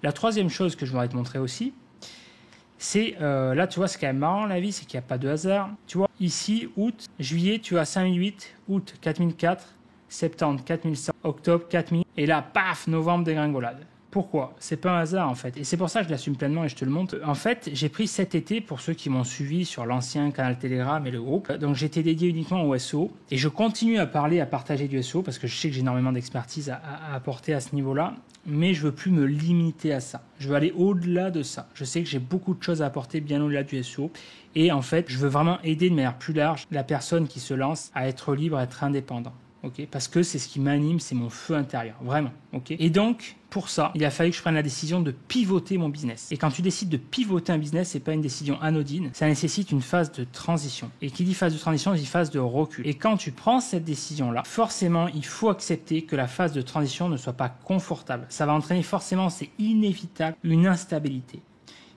Speaker 1: La troisième chose que je voudrais te montrer aussi, c'est, là, tu vois, ce qui est marrant, la vie, c'est qu'il n'y a pas de hasard. Tu vois, ici, août, juillet, tu as 5008, août, 4004, septembre, 4100, octobre, 4000, et là, paf, novembre, dégringolade. Pourquoi ? C'est pas un hasard en fait. Et c'est pour ça que je l'assume pleinement et je te le montre. En fait, j'ai pris cet été, pour ceux qui m'ont suivi sur l'ancien canal Telegram et le groupe, donc j'étais dédié uniquement au SEO et je continue à partager du SEO parce que je sais que j'ai énormément d'expertise à apporter à ce niveau-là, mais je veux plus me limiter à ça. Je veux aller au-delà de ça. Je sais que j'ai beaucoup de choses à apporter bien au-delà du SEO et en fait, je veux vraiment aider de manière plus large la personne qui se lance à être libre, à être indépendant. Okay, parce que c'est ce qui m'anime, c'est mon feu intérieur, vraiment. Okay. Et donc, pour ça, il a fallu que je prenne la décision de pivoter mon business. Et quand tu décides de pivoter un business, c'est pas une décision anodine, ça nécessite une phase de transition. Et qui dit phase de transition, dit phase de recul. Et quand tu prends cette décision-là, forcément, il faut accepter que la phase de transition ne soit pas confortable. Ça va entraîner forcément, c'est inévitable, une instabilité.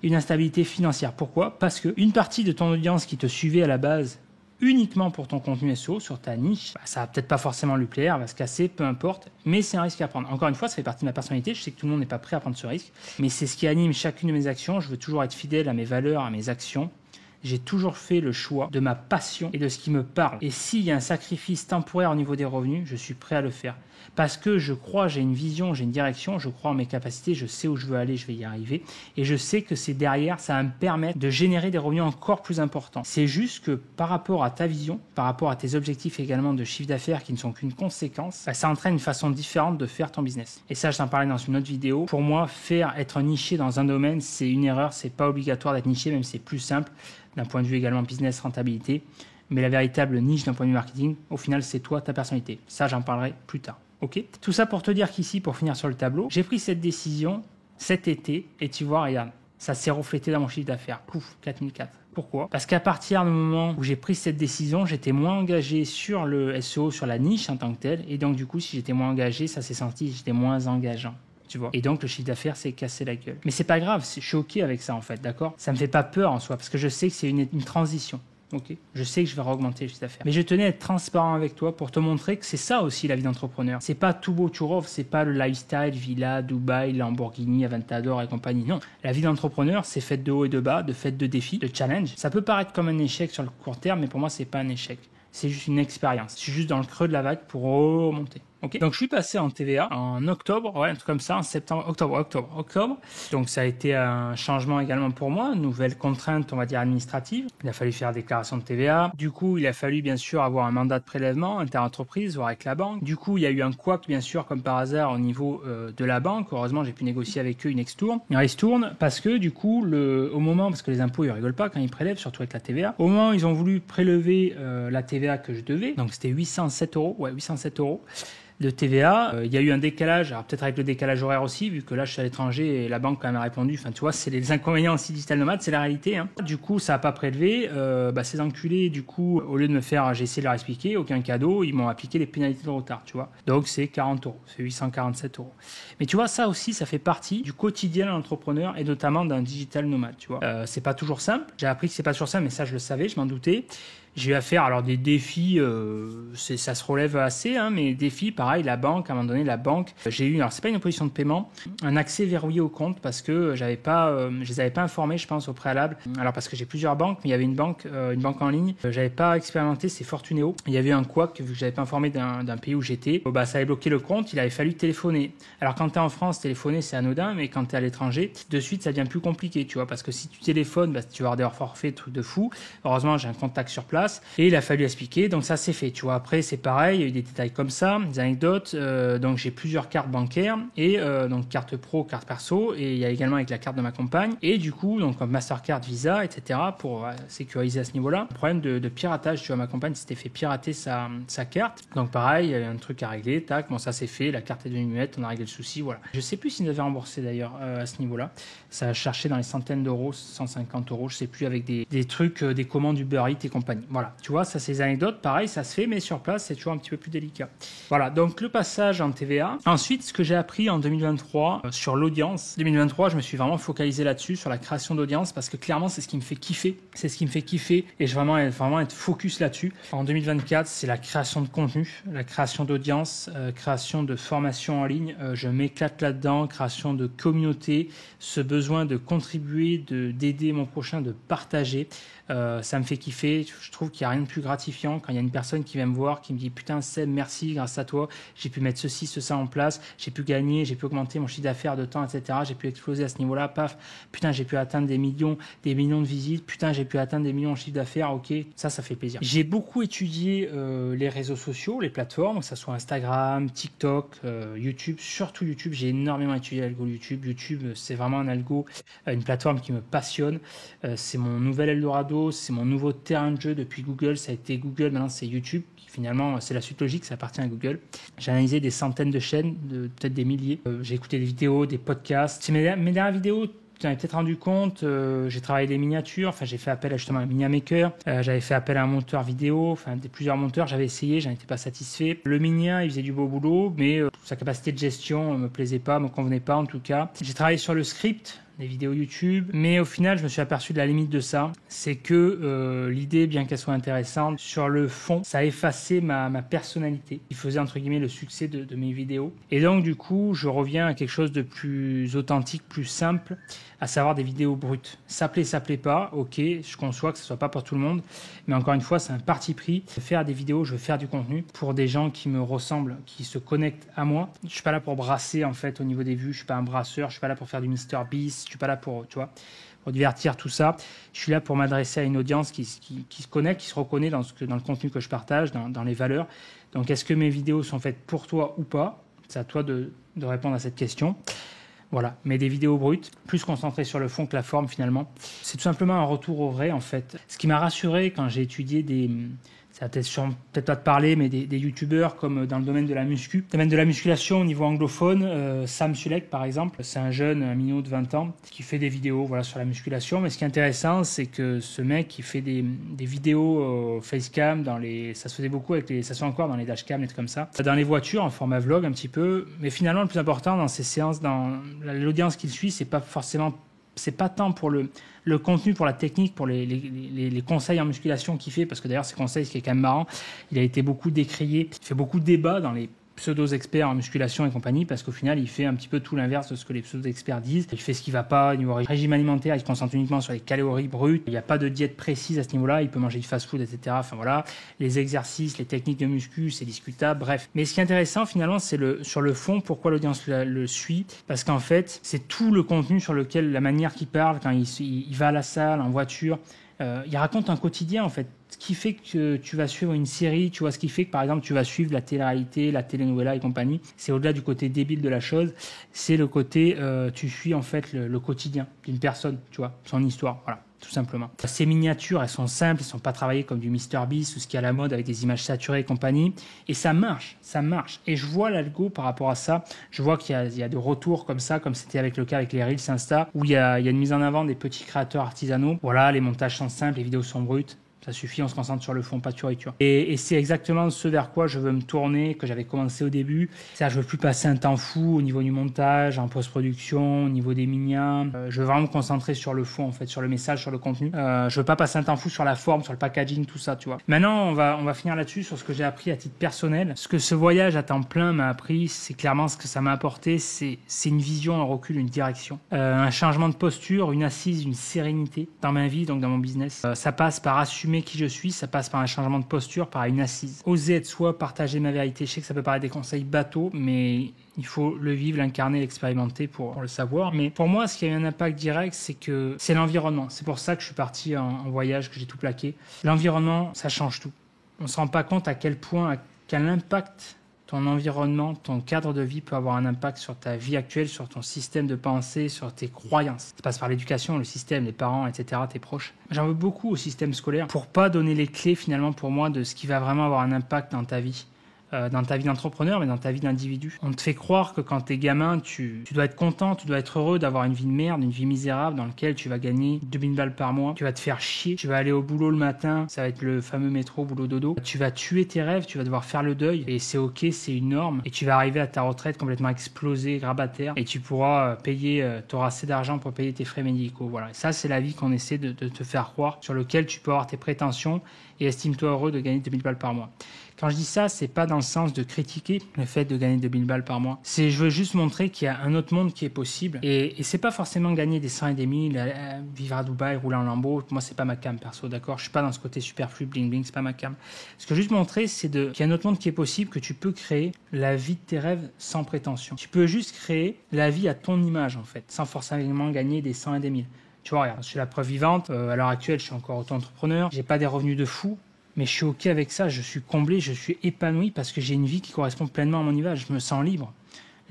Speaker 1: Une instabilité financière. Pourquoi ? Parce que une partie de ton audience qui te suivait à la base uniquement pour ton contenu SEO, sur ta niche, bah, ça va peut-être pas forcément lui plaire, elle va se casser, peu importe, mais c'est un risque à prendre. Encore une fois, ça fait partie de ma personnalité, je sais que tout le monde n'est pas prêt à prendre ce risque, mais c'est ce qui anime chacune de mes actions, je veux toujours être fidèle à mes valeurs, à mes actions. J'ai toujours fait le choix de ma passion et de ce qui me parle. Et s'il y a un sacrifice temporaire au niveau des revenus, je suis prêt à le faire. Parce que je crois, j'ai une vision, j'ai une direction, je crois en mes capacités, je sais où je veux aller, je vais y arriver. Et je sais que c'est derrière, ça va me permettre de générer des revenus encore plus importants. C'est juste que par rapport à ta vision, par rapport à tes objectifs également de chiffre d'affaires qui ne sont qu'une conséquence, bah, ça entraîne une façon différente de faire ton business. Et ça, je t'en parlais dans une autre vidéo. Pour moi, être niché dans un domaine, c'est une erreur. C'est pas obligatoire d'être niché, même si c'est plus simple d'un point de vue également business, rentabilité. Mais la véritable niche d'un point de vue marketing, au final, c'est toi, ta personnalité. Ça, j'en parlerai plus tard. Ok ? Tout ça pour te dire qu'ici, pour finir sur le tableau, j'ai pris cette décision cet été et tu vois, regarde, ça s'est reflété dans mon chiffre d'affaires. Pouf, 4004. Pourquoi ? Parce qu'à partir du moment où j'ai pris cette décision, j'étais moins engagé sur le SEO, sur la niche en tant que telle. Et donc, du coup, si j'étais moins engagé, ça s'est senti, j'étais moins engageant. Tu vois. Et donc, le chiffre d'affaires s'est cassé la gueule. Mais c'est pas grave, je suis OK avec ça, en fait, d'accord ? Ça me fait pas peur en soi, parce que je sais que c'est une transition. Ok, je sais que je vais augmenter le chiffre d'affaires. Mais je tenais à être transparent avec toi pour te montrer que c'est ça aussi la vie d'entrepreneur. C'est pas tout beau, tout rose, c'est pas le lifestyle, villa, Dubaï, Lamborghini, Aventador et compagnie. Non, la vie d'entrepreneur, c'est faite de haut et de bas, de faite de défis, de challenge. Ça peut paraître comme un échec sur le court terme, mais pour moi, c'est pas un échec. C'est juste une expérience. Je suis juste dans le creux de la vague pour remonter. Okay. Donc je suis passé en TVA en octobre, ouais, un truc comme ça, en septembre, octobre. Donc ça a été un changement également pour moi, une nouvelle contrainte, on va dire administrative. Il a fallu faire déclaration de TVA. Du coup, il a fallu bien sûr avoir un mandat de prélèvement inter-entreprise, voire avec la banque. Du coup, il y a eu un couac bien sûr comme par hasard au niveau de la banque. Heureusement, j'ai pu négocier avec eux une ristourne parce que du coup, au moment, parce que les impôts ils rigolent pas quand ils prélèvent, surtout avec la TVA. Au moment où ils ont voulu prélever la TVA que je devais, donc c'était 807 €, de TVA, il y a eu un décalage, alors peut-être avec le décalage horaire aussi, vu que là je suis à l'étranger et la banque quand même a répondu, enfin tu vois, c'est les inconvénients aussi digital nomade, c'est la réalité. Hein. Du coup, ça n'a pas prélevé, ces enculés, du coup, au lieu de me faire, j'ai essayé de leur expliquer, aucun cadeau, ils m'ont appliqué les pénalités de retard, tu vois. Donc c'est 40 €, c'est 847 €. Mais tu vois, ça aussi, ça fait partie du quotidien d'un entrepreneur et notamment d'un digital nomade, tu vois. C'est pas toujours simple, j'ai appris que c'est pas toujours simple, mais ça je le savais, je m'en doutais. J'ai eu à faire alors des défis, ça se relève assez, hein, mais défis, pareil, la banque, à un moment donné, j'ai eu, alors c'est pas une opposition de paiement, un accès verrouillé au compte parce que je les avais pas informés, je pense, au préalable. Alors parce que j'ai plusieurs banques, mais il y avait une banque en ligne, j'avais pas expérimenté, c'est Fortunéo. Il y avait un couac, vu que j'avais pas informé d'un pays où j'étais, ça avait bloqué le compte, il avait fallu téléphoner. Alors quand t'es en France, téléphoner c'est anodin, mais quand t'es à l'étranger, de suite ça devient plus compliqué, tu vois, parce que si tu téléphones, tu vas avoir des forfaits, trucs de fou. Heureusement, j'ai un contact sur place. Et il a fallu expliquer, donc ça c'est fait, tu vois. Après, c'est pareil, il y a eu des détails comme ça, des anecdotes anecdote, donc j'ai plusieurs cartes bancaires et donc carte pro, carte perso, et il y a également avec la carte de ma compagne. Et du coup, donc Mastercard, Visa, etc. pour sécuriser à ce niveau-là. Problème de piratage, tu vois, ma compagne s'était fait pirater sa carte. Donc pareil, il y avait un truc à régler, tac, bon ça c'est fait, la carte est devenue muette, on a réglé le souci, voilà. Je sais plus s'ils nous avaient remboursé d'ailleurs à ce niveau-là. Ça a cherché dans les centaines d'euros, 150 euros, je sais plus, avec des trucs, des commandes Uber Eats et compagnie. Voilà, tu vois, ça c'est des anecdotes, pareil, ça se fait, mais sur place c'est toujours un petit peu plus délicat. Voilà, donc le passage en TVA. Ensuite, ce que j'ai appris en 2023 sur l'audience. 2023, je me suis vraiment focalisé là-dessus, sur la création d'audience, parce que clairement c'est ce qui me fait kiffer. C'est ce qui me fait kiffer et je vais vraiment être focus là-dessus. En 2024, c'est la création de contenu, la création d'audience, création de formation en ligne. Je m'éclate là-dedans, création de communauté, ce besoin de contribuer, d'aider mon prochain, de partager. Ça me fait kiffer. Je trouve qu'il n'y a rien de plus gratifiant quand il y a une personne qui vient me voir, qui me dit putain Seb, merci, grâce à toi, j'ai pu mettre ceci, ça en place, j'ai pu gagner, j'ai pu augmenter mon chiffre d'affaires de temps, etc. J'ai pu exploser à ce niveau-là, paf, putain j'ai pu atteindre des millions de visites, putain j'ai pu atteindre des millions de chiffre d'affaires, ok, ça fait plaisir. J'ai beaucoup étudié les réseaux sociaux, les plateformes, que ce soit Instagram, TikTok, YouTube, surtout YouTube, j'ai énormément étudié l'algo YouTube. YouTube, c'est vraiment un algo, une plateforme qui me passionne, c'est mon nouvel Eldorado, c'est mon nouveau terrain de jeu depuis Google, ça a été Google, maintenant c'est YouTube. Finalement, c'est la suite logique, ça appartient à Google. J'ai analysé des centaines de chaînes, peut-être des milliers. J'ai écouté des vidéos, des podcasts. C'est mes dernières vidéos, tu en as peut-être rendu compte, j'ai travaillé des miniatures, enfin j'ai fait appel à justement un Miniamaker, j'avais fait appel à un monteur vidéo, enfin plusieurs monteurs, j'avais essayé, j'en étais pas satisfait. Le Minia, il faisait du beau boulot, mais sa capacité de gestion me plaisait pas, me convenait pas en tout cas. J'ai travaillé sur le script, des vidéos YouTube, mais au final je me suis aperçu de la limite de ça, c'est que l'idée, bien qu'elle soit intéressante, sur le fond ça a effacé ma personnalité qui faisait entre guillemets le succès de mes vidéos, et donc du coup je reviens à quelque chose de plus authentique, plus simple, à savoir des vidéos brutes. Ça plaît pas, ok, je conçois que ce soit pas pour tout le monde, mais encore une fois c'est un parti pris. Faire des vidéos, je veux faire du contenu pour des gens qui me ressemblent, qui se connectent à moi. Je suis pas là pour brasser en fait au niveau des vues, je suis pas un brasseur, je suis pas là pour faire du MrBeast, je suis pas là pour, tu vois, pour divertir, tout ça. Je suis là pour m'adresser à une audience qui se connecte, qui se reconnaît dans le contenu que je partage, dans les valeurs. Donc est-ce que mes vidéos sont faites pour toi ou pas? C'est à toi de répondre à cette question. Voilà, mais des vidéos brutes, plus concentrées sur le fond que la forme finalement. C'est tout simplement un retour au vrai en fait. Ce qui m'a rassuré quand j'ai étudié ça va peut-être pas te parler, mais des youtubeurs comme dans le domaine de la musculation au niveau anglophone, Sam Sulek par exemple, c'est un minot de 20 ans qui fait des vidéos voilà, sur la musculation. Mais ce qui est intéressant, c'est que ce mec, il fait des vidéos facecam, ça se faisait beaucoup ça se fait encore dans les dashcams et trucs comme ça, dans les voitures en format vlog un petit peu. Mais finalement, le plus important dans ces séances, dans l'audience qu'il suit, c'est pas tant pour le contenu, pour la technique, pour les conseils en musculation qu'il fait, parce que d'ailleurs ces conseils, ce qui est quand même marrant, il a été beaucoup décrié, il fait beaucoup de débats dans les pseudo-experts en musculation et compagnie, parce qu'au final il fait un petit peu tout l'inverse de ce que les pseudo-experts disent. Il fait ce qui va pas au niveau régime alimentaire, il se concentre uniquement sur les calories brutes, il n'y a pas de diète précise à ce niveau-là, il peut manger du fast-food, etc. Enfin voilà, les exercices, les techniques de muscu, c'est discutable, bref. Mais ce qui est intéressant finalement, c'est sur le fond, pourquoi l'audience le suit, parce qu'en fait c'est tout le contenu sur lequel, la manière qu'il parle, quand il va à la salle, en voiture, il raconte un quotidien en fait. Ce qui fait que tu vas suivre une série, tu vois, ce qui fait que par exemple tu vas suivre la télé-réalité, la telenovela et compagnie, c'est au-delà du côté débile de la chose, c'est le côté, tu suis en fait le quotidien d'une personne, tu vois, son histoire, voilà, tout simplement. Ces miniatures, elles sont simples, elles sont pas travaillées comme du MrBeast ou ce qui est à la mode avec des images saturées et compagnie, et ça marche. Et je vois l'algo par rapport à ça, je vois qu'il y a des retours comme ça, comme c'était avec le cas avec les Reels Insta, où il y a une mise en avant des petits créateurs artisanaux. Voilà, les montages sont simples, les vidéos sont brutes. Ça suffit, on se concentre sur le fond, pas de fioriture. Et c'est exactement ce vers quoi je veux me tourner, que j'avais commencé au début. C'est-à-dire, je veux plus passer un temps fou au niveau du montage, en post-production, au niveau des minias. Je veux vraiment me concentrer sur le fond, en fait, sur le message, sur le contenu. Je veux pas passer un temps fou sur la forme, sur le packaging, tout ça, tu vois. Maintenant, on va finir là-dessus, sur ce que j'ai appris à titre personnel. Ce que ce voyage à temps plein m'a appris, c'est clairement ce que ça m'a apporté, c'est une vision, un recul, une direction. Un changement de posture, une assise, une sérénité dans ma vie, donc dans mon business. Ça passe par assumer qui je suis, ça passe par un changement de posture, par une assise. Oser être soi, partager ma vérité. Je sais que ça peut paraître des conseils bateaux, mais il faut le vivre, l'incarner, l'expérimenter pour le savoir. Mais pour moi, ce qui a eu un impact direct, c'est l'environnement. C'est pour ça que je suis parti en voyage, que j'ai tout plaqué. L'environnement, ça change tout. On se rend pas compte à quel point, quel impact ton environnement, ton cadre de vie peut avoir un impact sur ta vie actuelle, sur ton système de pensée, sur tes croyances. Ça passe par l'éducation, le système, les parents, etc., tes proches. J'en veux beaucoup au système scolaire pour pas donner les clés finalement pour moi de ce qui va vraiment avoir un impact dans ta vie d'entrepreneur, mais dans ta vie d'individu. On te fait croire que quand t'es gamin, tu dois être content, tu dois être heureux d'avoir une vie de merde, une vie misérable dans laquelle tu vas gagner 2000 balles par mois, tu vas te faire chier, tu vas aller au boulot le matin, ça va être le fameux métro, boulot dodo, tu vas tuer tes rêves, tu vas devoir faire le deuil, et c'est ok, c'est une norme, et tu vas arriver à ta retraite complètement explosé, grabataire, et tu pourras t'auras assez d'argent pour payer tes frais médicaux. Voilà. Et ça, c'est la vie qu'on essaie de te faire croire, sur lequel tu peux avoir tes prétentions, et estime-toi heureux de gagner 2000 balles par mois. Quand je dis ça, c'est pas dans le sens de critiquer le fait de gagner 2000 balles par mois. Je veux juste montrer qu'il y a un autre monde qui est possible. Et c'est pas forcément gagner des 100 et des 1000, vivre à Dubaï, rouler en Lambo. Moi, c'est pas ma cam, perso, d'accord? Je suis pas dans ce côté superflu, bling bling, c'est pas ma cam. Ce que je veux juste montrer, c'est qu'il y a un autre monde qui est possible, que tu peux créer la vie de tes rêves sans prétention. Tu peux juste créer la vie à ton image, en fait, sans forcément gagner des 100 et des 1000. Tu vois, regarde, je suis la preuve vivante. À l'heure actuelle, je suis encore auto-entrepreneur. J'ai pas des revenus de fou. Mais je suis OK avec ça, je suis comblé, je suis épanoui parce que j'ai une vie qui correspond pleinement à mon image. Je me sens libre.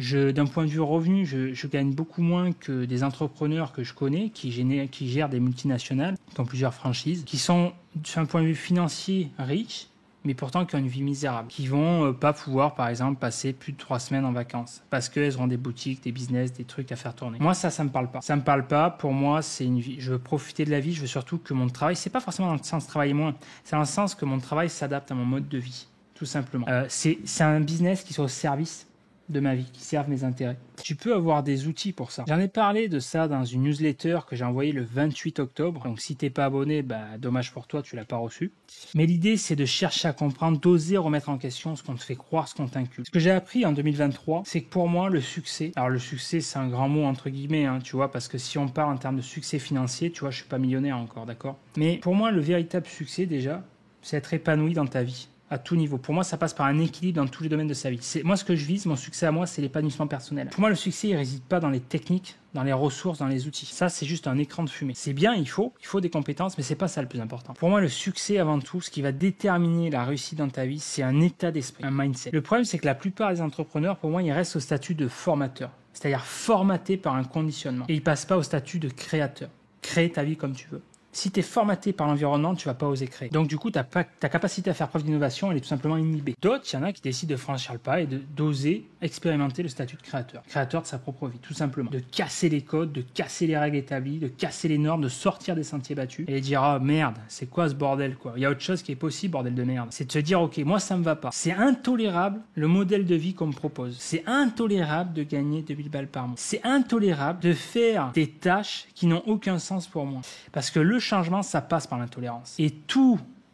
Speaker 1: D'un point de vue revenu, je gagne beaucoup moins que des entrepreneurs que je connais qui gèrent des multinationales, qui ont plusieurs franchises, qui sont, d'un point de vue financier, riches, mais pourtant qui ont une vie misérable, qui vont pas pouvoir, par exemple, passer plus de 3 semaines en vacances parce qu'elles auront des boutiques, des business, des trucs à faire tourner. Moi, ça me parle pas. Ça me parle pas. Pour moi, c'est une vie. Je veux profiter de la vie. Je veux surtout que mon travail, c'est pas forcément dans le sens de travailler moins, c'est dans le sens que mon travail s'adapte à mon mode de vie, tout simplement. C'est un business qui soit au service de ma vie, qui servent mes intérêts. Tu peux avoir des outils pour ça. J'en ai parlé de ça dans une newsletter que j'ai envoyée le 28 octobre. Donc si t'es pas abonné, dommage pour toi, tu l'as pas reçu. Mais l'idée, c'est de chercher à comprendre, d'oser remettre en question ce qu'on te fait croire, ce qu'on t'inculque. Ce que j'ai appris en 2023, c'est que pour moi, le succès, alors le succès, c'est un grand mot entre guillemets, tu vois, parce que si on parle en termes de succès financier, tu vois, je suis pas millionnaire encore, d'accord? Mais pour moi, le véritable succès, déjà, c'est être épanoui dans ta vie. À tout niveau. Pour moi, ça passe par un équilibre dans tous les domaines de sa vie. Moi, ce que je vise, mon succès à moi, c'est l'épanouissement personnel. Pour moi, le succès, il réside pas dans les techniques, dans les ressources, dans les outils. Ça, c'est juste un écran de fumée. C'est bien, il faut des compétences, mais c'est pas ça le plus important. Pour moi, le succès, avant tout, ce qui va déterminer la réussite dans ta vie, c'est un état d'esprit, un mindset. Le problème, c'est que la plupart des entrepreneurs, pour moi, ils restent au statut de formateur. C'est-à-dire formaté par un conditionnement. Et ils passent pas au statut de créateur. Créer ta vie comme tu veux. Si tu es formaté par l'environnement, tu vas pas oser créer. Donc du coup, ta capacité à faire preuve d'innovation, elle est tout simplement inhibée. D'autres, il y en a qui décident de franchir le pas et d'oser expérimenter le statut de créateur. Créateur de sa propre vie, tout simplement. De casser les codes, de casser les règles établies, de casser les normes, de sortir des sentiers battus et de dire « Ah merde, c'est quoi ce bordel quoi ?» Il y a autre chose qui est possible, bordel de merde. C'est de se dire « Ok, moi ça me va pas. C'est intolérable le modèle de vie qu'on me propose. C'est intolérable de gagner 2000 balles par mois. C'est intolérable de faire des tâches qui n'ont aucun sens pour moi. » Parce que le changement, ça passe par l'intolérance. Et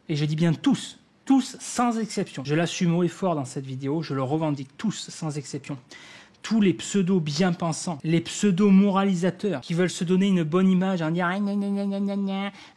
Speaker 1: je dis bien tous sans exception, je l'assume haut et fort dans cette vidéo, je le revendique tous sans exception. Tous les pseudo-bien-pensants, les pseudo-moralisateurs qui veulent se donner une bonne image en disant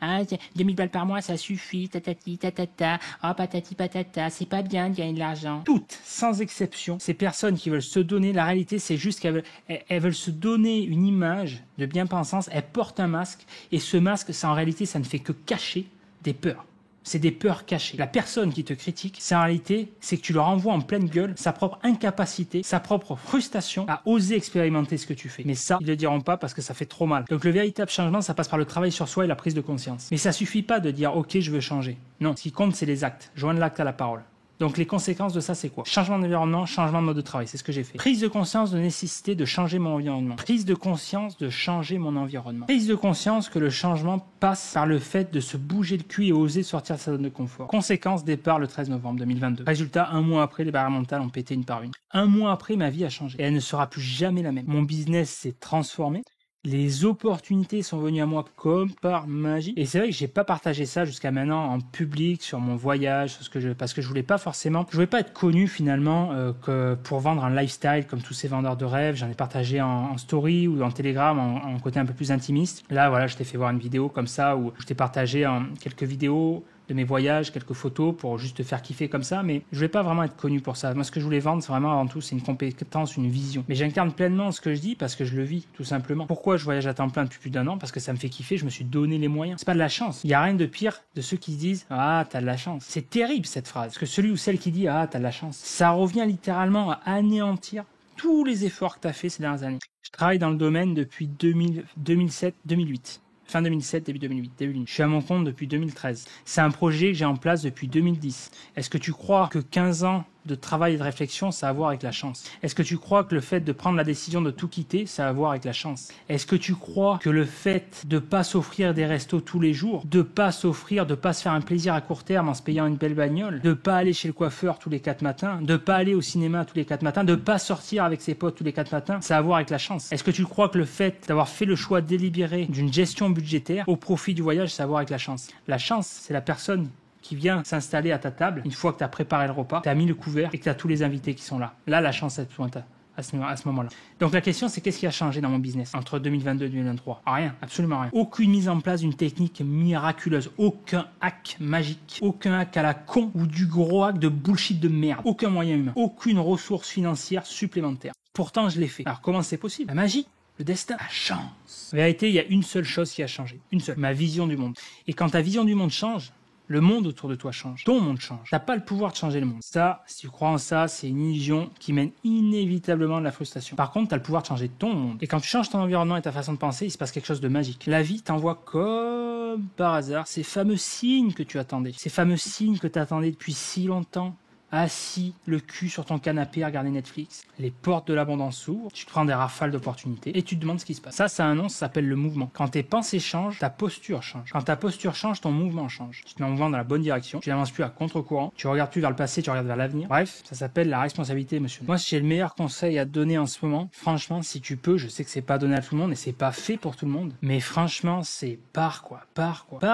Speaker 1: ah, 2000 balles par mois, ça suffit, tatati, tatata, ah, patati, patata, c'est pas bien de gagner de l'argent. Toutes, sans exception, ces personnes qui veulent se donner, la réalité, c'est juste qu'elles veulent se donner une image de bien-pensance, elles portent un masque, et ce masque, en réalité, ça ne fait que cacher des peurs. C'est des peurs cachées. La personne qui te critique, c'est en réalité, c'est que tu leur envoies en pleine gueule sa propre incapacité, sa propre frustration à oser expérimenter ce que tu fais. Mais ça, ils le diront pas parce que ça fait trop mal. Donc le véritable changement, ça passe par le travail sur soi et la prise de conscience. Mais ça suffit pas de dire « Ok, je veux changer ». Non, ce qui compte, c'est les actes. Joindre l'acte à la parole. Donc les conséquences de ça, c'est quoi? Changement d'environnement, changement de mode de travail, c'est ce que j'ai fait. Prise de conscience de nécessité de changer mon environnement. Prise de conscience de changer mon environnement. Prise de conscience que le changement passe par le fait de se bouger le cul et oser sortir de sa zone de confort. Conséquence, départ le 13 novembre 2022. Résultat, 1 mois après, les barrières mentales ont pété une par une. 1 mois après, ma vie a changé. Et elle ne sera plus jamais la même. Mon business s'est transformé. Les opportunités sont venues à moi comme par magie. Et c'est vrai que j'ai pas partagé ça jusqu'à maintenant en public, sur mon voyage, parce que je voulais pas être connu finalement que pour vendre un lifestyle comme tous ces vendeurs de rêves. J'en ai partagé en story ou en Telegram en côté un peu plus intimiste. Là, voilà, je t'ai fait voir une vidéo comme ça où je t'ai partagé quelques vidéos de mes voyages, quelques photos pour juste te faire kiffer comme ça, mais je voulais pas vraiment être connu pour ça. Moi, ce que je voulais vendre, c'est vraiment avant tout, c'est une compétence, une vision. Mais j'incarne pleinement ce que je dis parce que je le vis, tout simplement. Pourquoi je voyage à temps plein depuis plus d'1 an? Parce que ça me fait kiffer, je me suis donné les moyens. C'est pas de la chance. Il y a rien de pire de ceux qui se disent ah, t'as de la chance. C'est terrible cette phrase. Parce que celui ou celle qui dit ah, t'as de la chance, ça revient littéralement à anéantir tous les efforts que t'as fait ces dernières années. Je travaille dans le domaine depuis 2007-2008. Fin 2007, début 2008, Je suis à mon compte depuis 2013. C'est un projet que j'ai en place depuis 2010. Est-ce que tu crois que 15 ans de travail et de réflexion, ça a à voir avec la chance? Est-ce que tu crois que le fait de prendre la décision de tout quitter, ça a à voir avec la chance? Est-ce que tu crois que le fait de pas s'offrir des restos tous les jours, de pas se faire un plaisir à court terme en se payant une belle bagnole, de pas aller chez le coiffeur tous les 4 matins, de pas aller au cinéma tous les 4 matins, de pas sortir avec ses potes tous les 4 matins, ça a à voir avec la chance? Est-ce que tu crois que le fait d'avoir fait le choix délibéré d'une gestion budgétaire au profit du voyage, ça a à voir avec la chance? La chance, c'est la personne qui vient s'installer à ta table une fois que tu as préparé le repas, tu as mis le couvert et que tu as tous les invités qui sont là. Là, la chance est pointe à ce moment-là. Donc la question, c'est qu'est-ce qui a changé dans mon business entre 2022 et 2023? Rien, absolument rien. Aucune mise en place d'une technique miraculeuse, aucun hack magique, aucun hack à la con ou du gros hack de bullshit de merde, aucun moyen humain, aucune ressource financière supplémentaire. Pourtant, je l'ai fait. Alors comment c'est possible? La magie, le destin, la chance. En vérité, il y a une seule chose qui a changé, une seule, ma vision du monde. Et quand ta vision du monde change, le monde autour de toi change. Ton monde change. T'as pas le pouvoir de changer le monde. Ça, si tu crois en ça, c'est une illusion qui mène inévitablement à la frustration. Par contre, t'as le pouvoir de changer ton monde. Et quand tu changes ton environnement et ta façon de penser, il se passe quelque chose de magique. La vie t'envoie comme par hasard ces fameux signes que tu attendais. Ces fameux signes que t'attendais depuis si longtemps. Assis, le cul sur ton canapé à regarder Netflix, les portes de l'abondance s'ouvrent, tu te prends des rafales d'opportunités et tu te demandes ce qui se passe. Ça a un nom, ça s'appelle le mouvement. Quand tes pensées changent, ta posture change. Quand ta posture change, ton mouvement change. Tu te mets en mouvement dans la bonne direction, tu n'avances plus à contre-courant, tu regardes plus vers le passé, tu regardes vers l'avenir. Bref, ça s'appelle la responsabilité émotionnelle. Moi, j'ai le meilleur conseil à te donner en ce moment. Franchement, si tu peux, je sais que c'est pas donné à tout le monde et c'est pas fait pour tout le monde, mais franchement, c'est pars,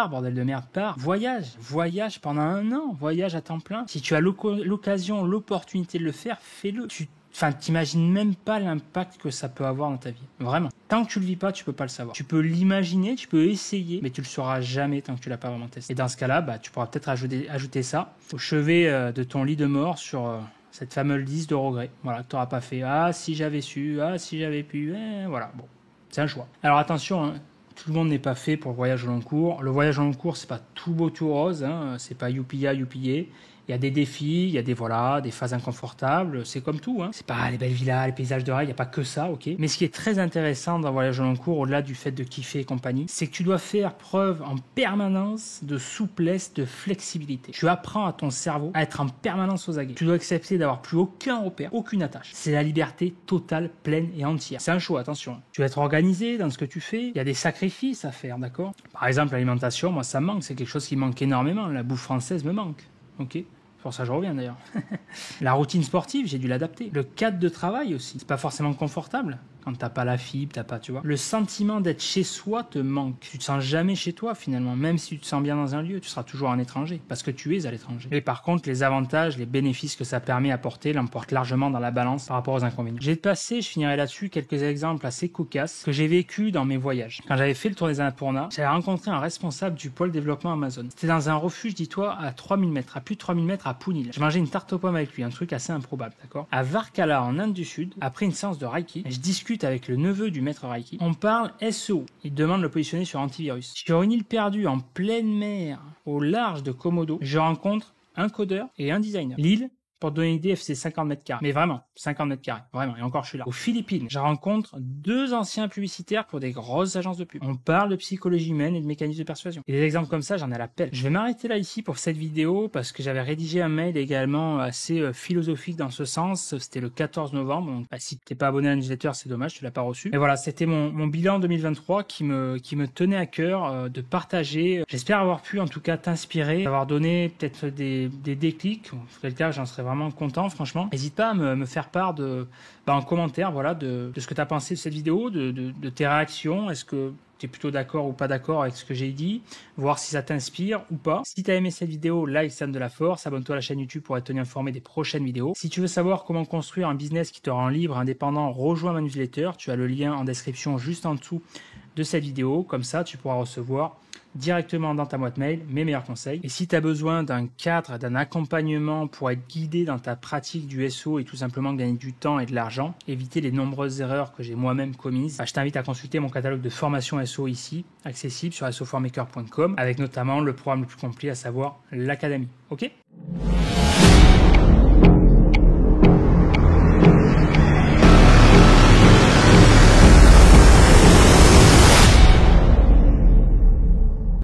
Speaker 1: bordel de merde, pars. Voyage pendant 1 an, voyage à temps plein. Si tu as l'occasion, l'opportunité de le faire, fais-le. T'imagines même pas l'impact que ça peut avoir dans ta vie. Vraiment. Tant que tu le vis pas, tu peux pas le savoir. Tu peux l'imaginer, tu peux essayer, mais tu le sauras jamais tant que tu l'as pas vraiment testé. Et dans ce cas-là, tu pourras peut-être ajouter ça au chevet de ton lit de mort sur cette fameuse liste de regrets. Voilà, que tu n'auras pas fait. Ah, si j'avais su, ah, si j'avais pu. Voilà, bon. C'est un choix. Alors attention, hein. Tout le monde n'est pas fait pour le voyage au long cours. Le voyage au long cours, c'est pas tout beau, tout rose. Hein. C'est pas youpilla. Il y a des défis, il y a des phases inconfortables. C'est comme tout. Hein. C'est pas les belles villas, les paysages de rêve. Il n'y a pas que ça, ok. Mais ce qui est très intéressant dans le voyage au long cours, au-delà du fait de kiffer et compagnie, c'est que tu dois faire preuve en permanence de souplesse, de flexibilité. Tu apprends à ton cerveau à être en permanence aux aguets. Tu dois accepter d'avoir plus aucun repère, aucune attache. C'est la liberté totale, pleine et entière. C'est un choix, attention. Tu dois être organisé dans ce que tu fais. Il y a des sacrifices à faire, d'accord? Par exemple, l'alimentation, moi, ça me manque. C'est quelque chose qui me manque énormément. La bouffe française me manque. Ok, pour ça je reviens d'ailleurs. La routine sportive, j'ai dû l'adapter. Le cadre de travail aussi, c'est pas forcément confortable. Quand t'as pas la fibre, t'as pas, tu vois. Le sentiment d'être chez soi te manque. Tu te sens jamais chez toi finalement. Même si tu te sens bien dans un lieu, tu seras toujours un étranger. Parce que tu es à l'étranger. Et par contre, les avantages, les bénéfices que ça permet d'apporter l'emportent largement dans la balance par rapport aux inconvénients. J'ai passé, je finirai là-dessus, quelques exemples assez cocasses que j'ai vécu dans mes voyages. Quand j'avais fait le tour des Annapurna, j'avais rencontré un responsable du pôle développement Amazon. C'était dans un refuge, dis-toi, à 3000 mètres, à plus de 3000 mètres à Punil. J'ai mangé une tarte aux pommes avec lui, un truc assez improbable, d'accord? À Varkala, en Inde du Sud, après une séance de Reiki, je discute avec le neveu du maître Reiki. On parle SEO. Il demande de le positionner sur antivirus. Sur une île perdue en pleine mer, au large de Komodo, je rencontre un codeur et un designer. L'île, pour te donner une idée, c'est 50 mètres carrés. Mais vraiment, 50 mètres carrés. Vraiment. Et encore, je suis là. Aux Philippines, je rencontre 2 anciens publicitaires pour des grosses agences de pub. On parle de psychologie humaine et de mécanismes de persuasion. Et des exemples comme ça, j'en ai à la pelle. Je vais m'arrêter là ici pour cette vidéo parce que j'avais rédigé un mail également assez philosophique dans ce sens. C'était le 14 novembre. Donc, si t'es pas abonné à la newsletter, c'est dommage, tu l'as pas reçu. Et voilà, c'était mon bilan 2023 qui me tenait à cœur de partager. J'espère avoir pu en tout cas t'inspirer, avoir donné peut-être des déclics. En quel cas, j'en serais vraiment content, franchement. N'hésite pas à me faire part en commentaire, voilà, de ce que tu as pensé de cette vidéo, de tes réactions. Est-ce que tu es plutôt d'accord ou pas d'accord avec ce que j'ai dit, voir si ça t'inspire ou pas. Si tu as aimé cette vidéo, like, ça donne de la force, abonne-toi à la chaîne YouTube pour être tenu informé des prochaines vidéos. Si tu veux savoir comment construire un business qui te rend libre, indépendant, rejoins ma newsletter. Tu as le lien en description juste en dessous de cette vidéo. Comme ça, tu pourras recevoir directement dans ta boîte mail mes meilleurs conseils. Et si tu as besoin d'un cadre, d'un accompagnement pour être guidé dans ta pratique du SEO et tout simplement gagner du temps et de l'argent, éviter les nombreuses erreurs que j'ai moi-même commises, je t'invite à consulter mon catalogue de formation SEO ici, accessible sur soformaker.com, avec notamment le programme le plus complet, à savoir l'académie. Ok ?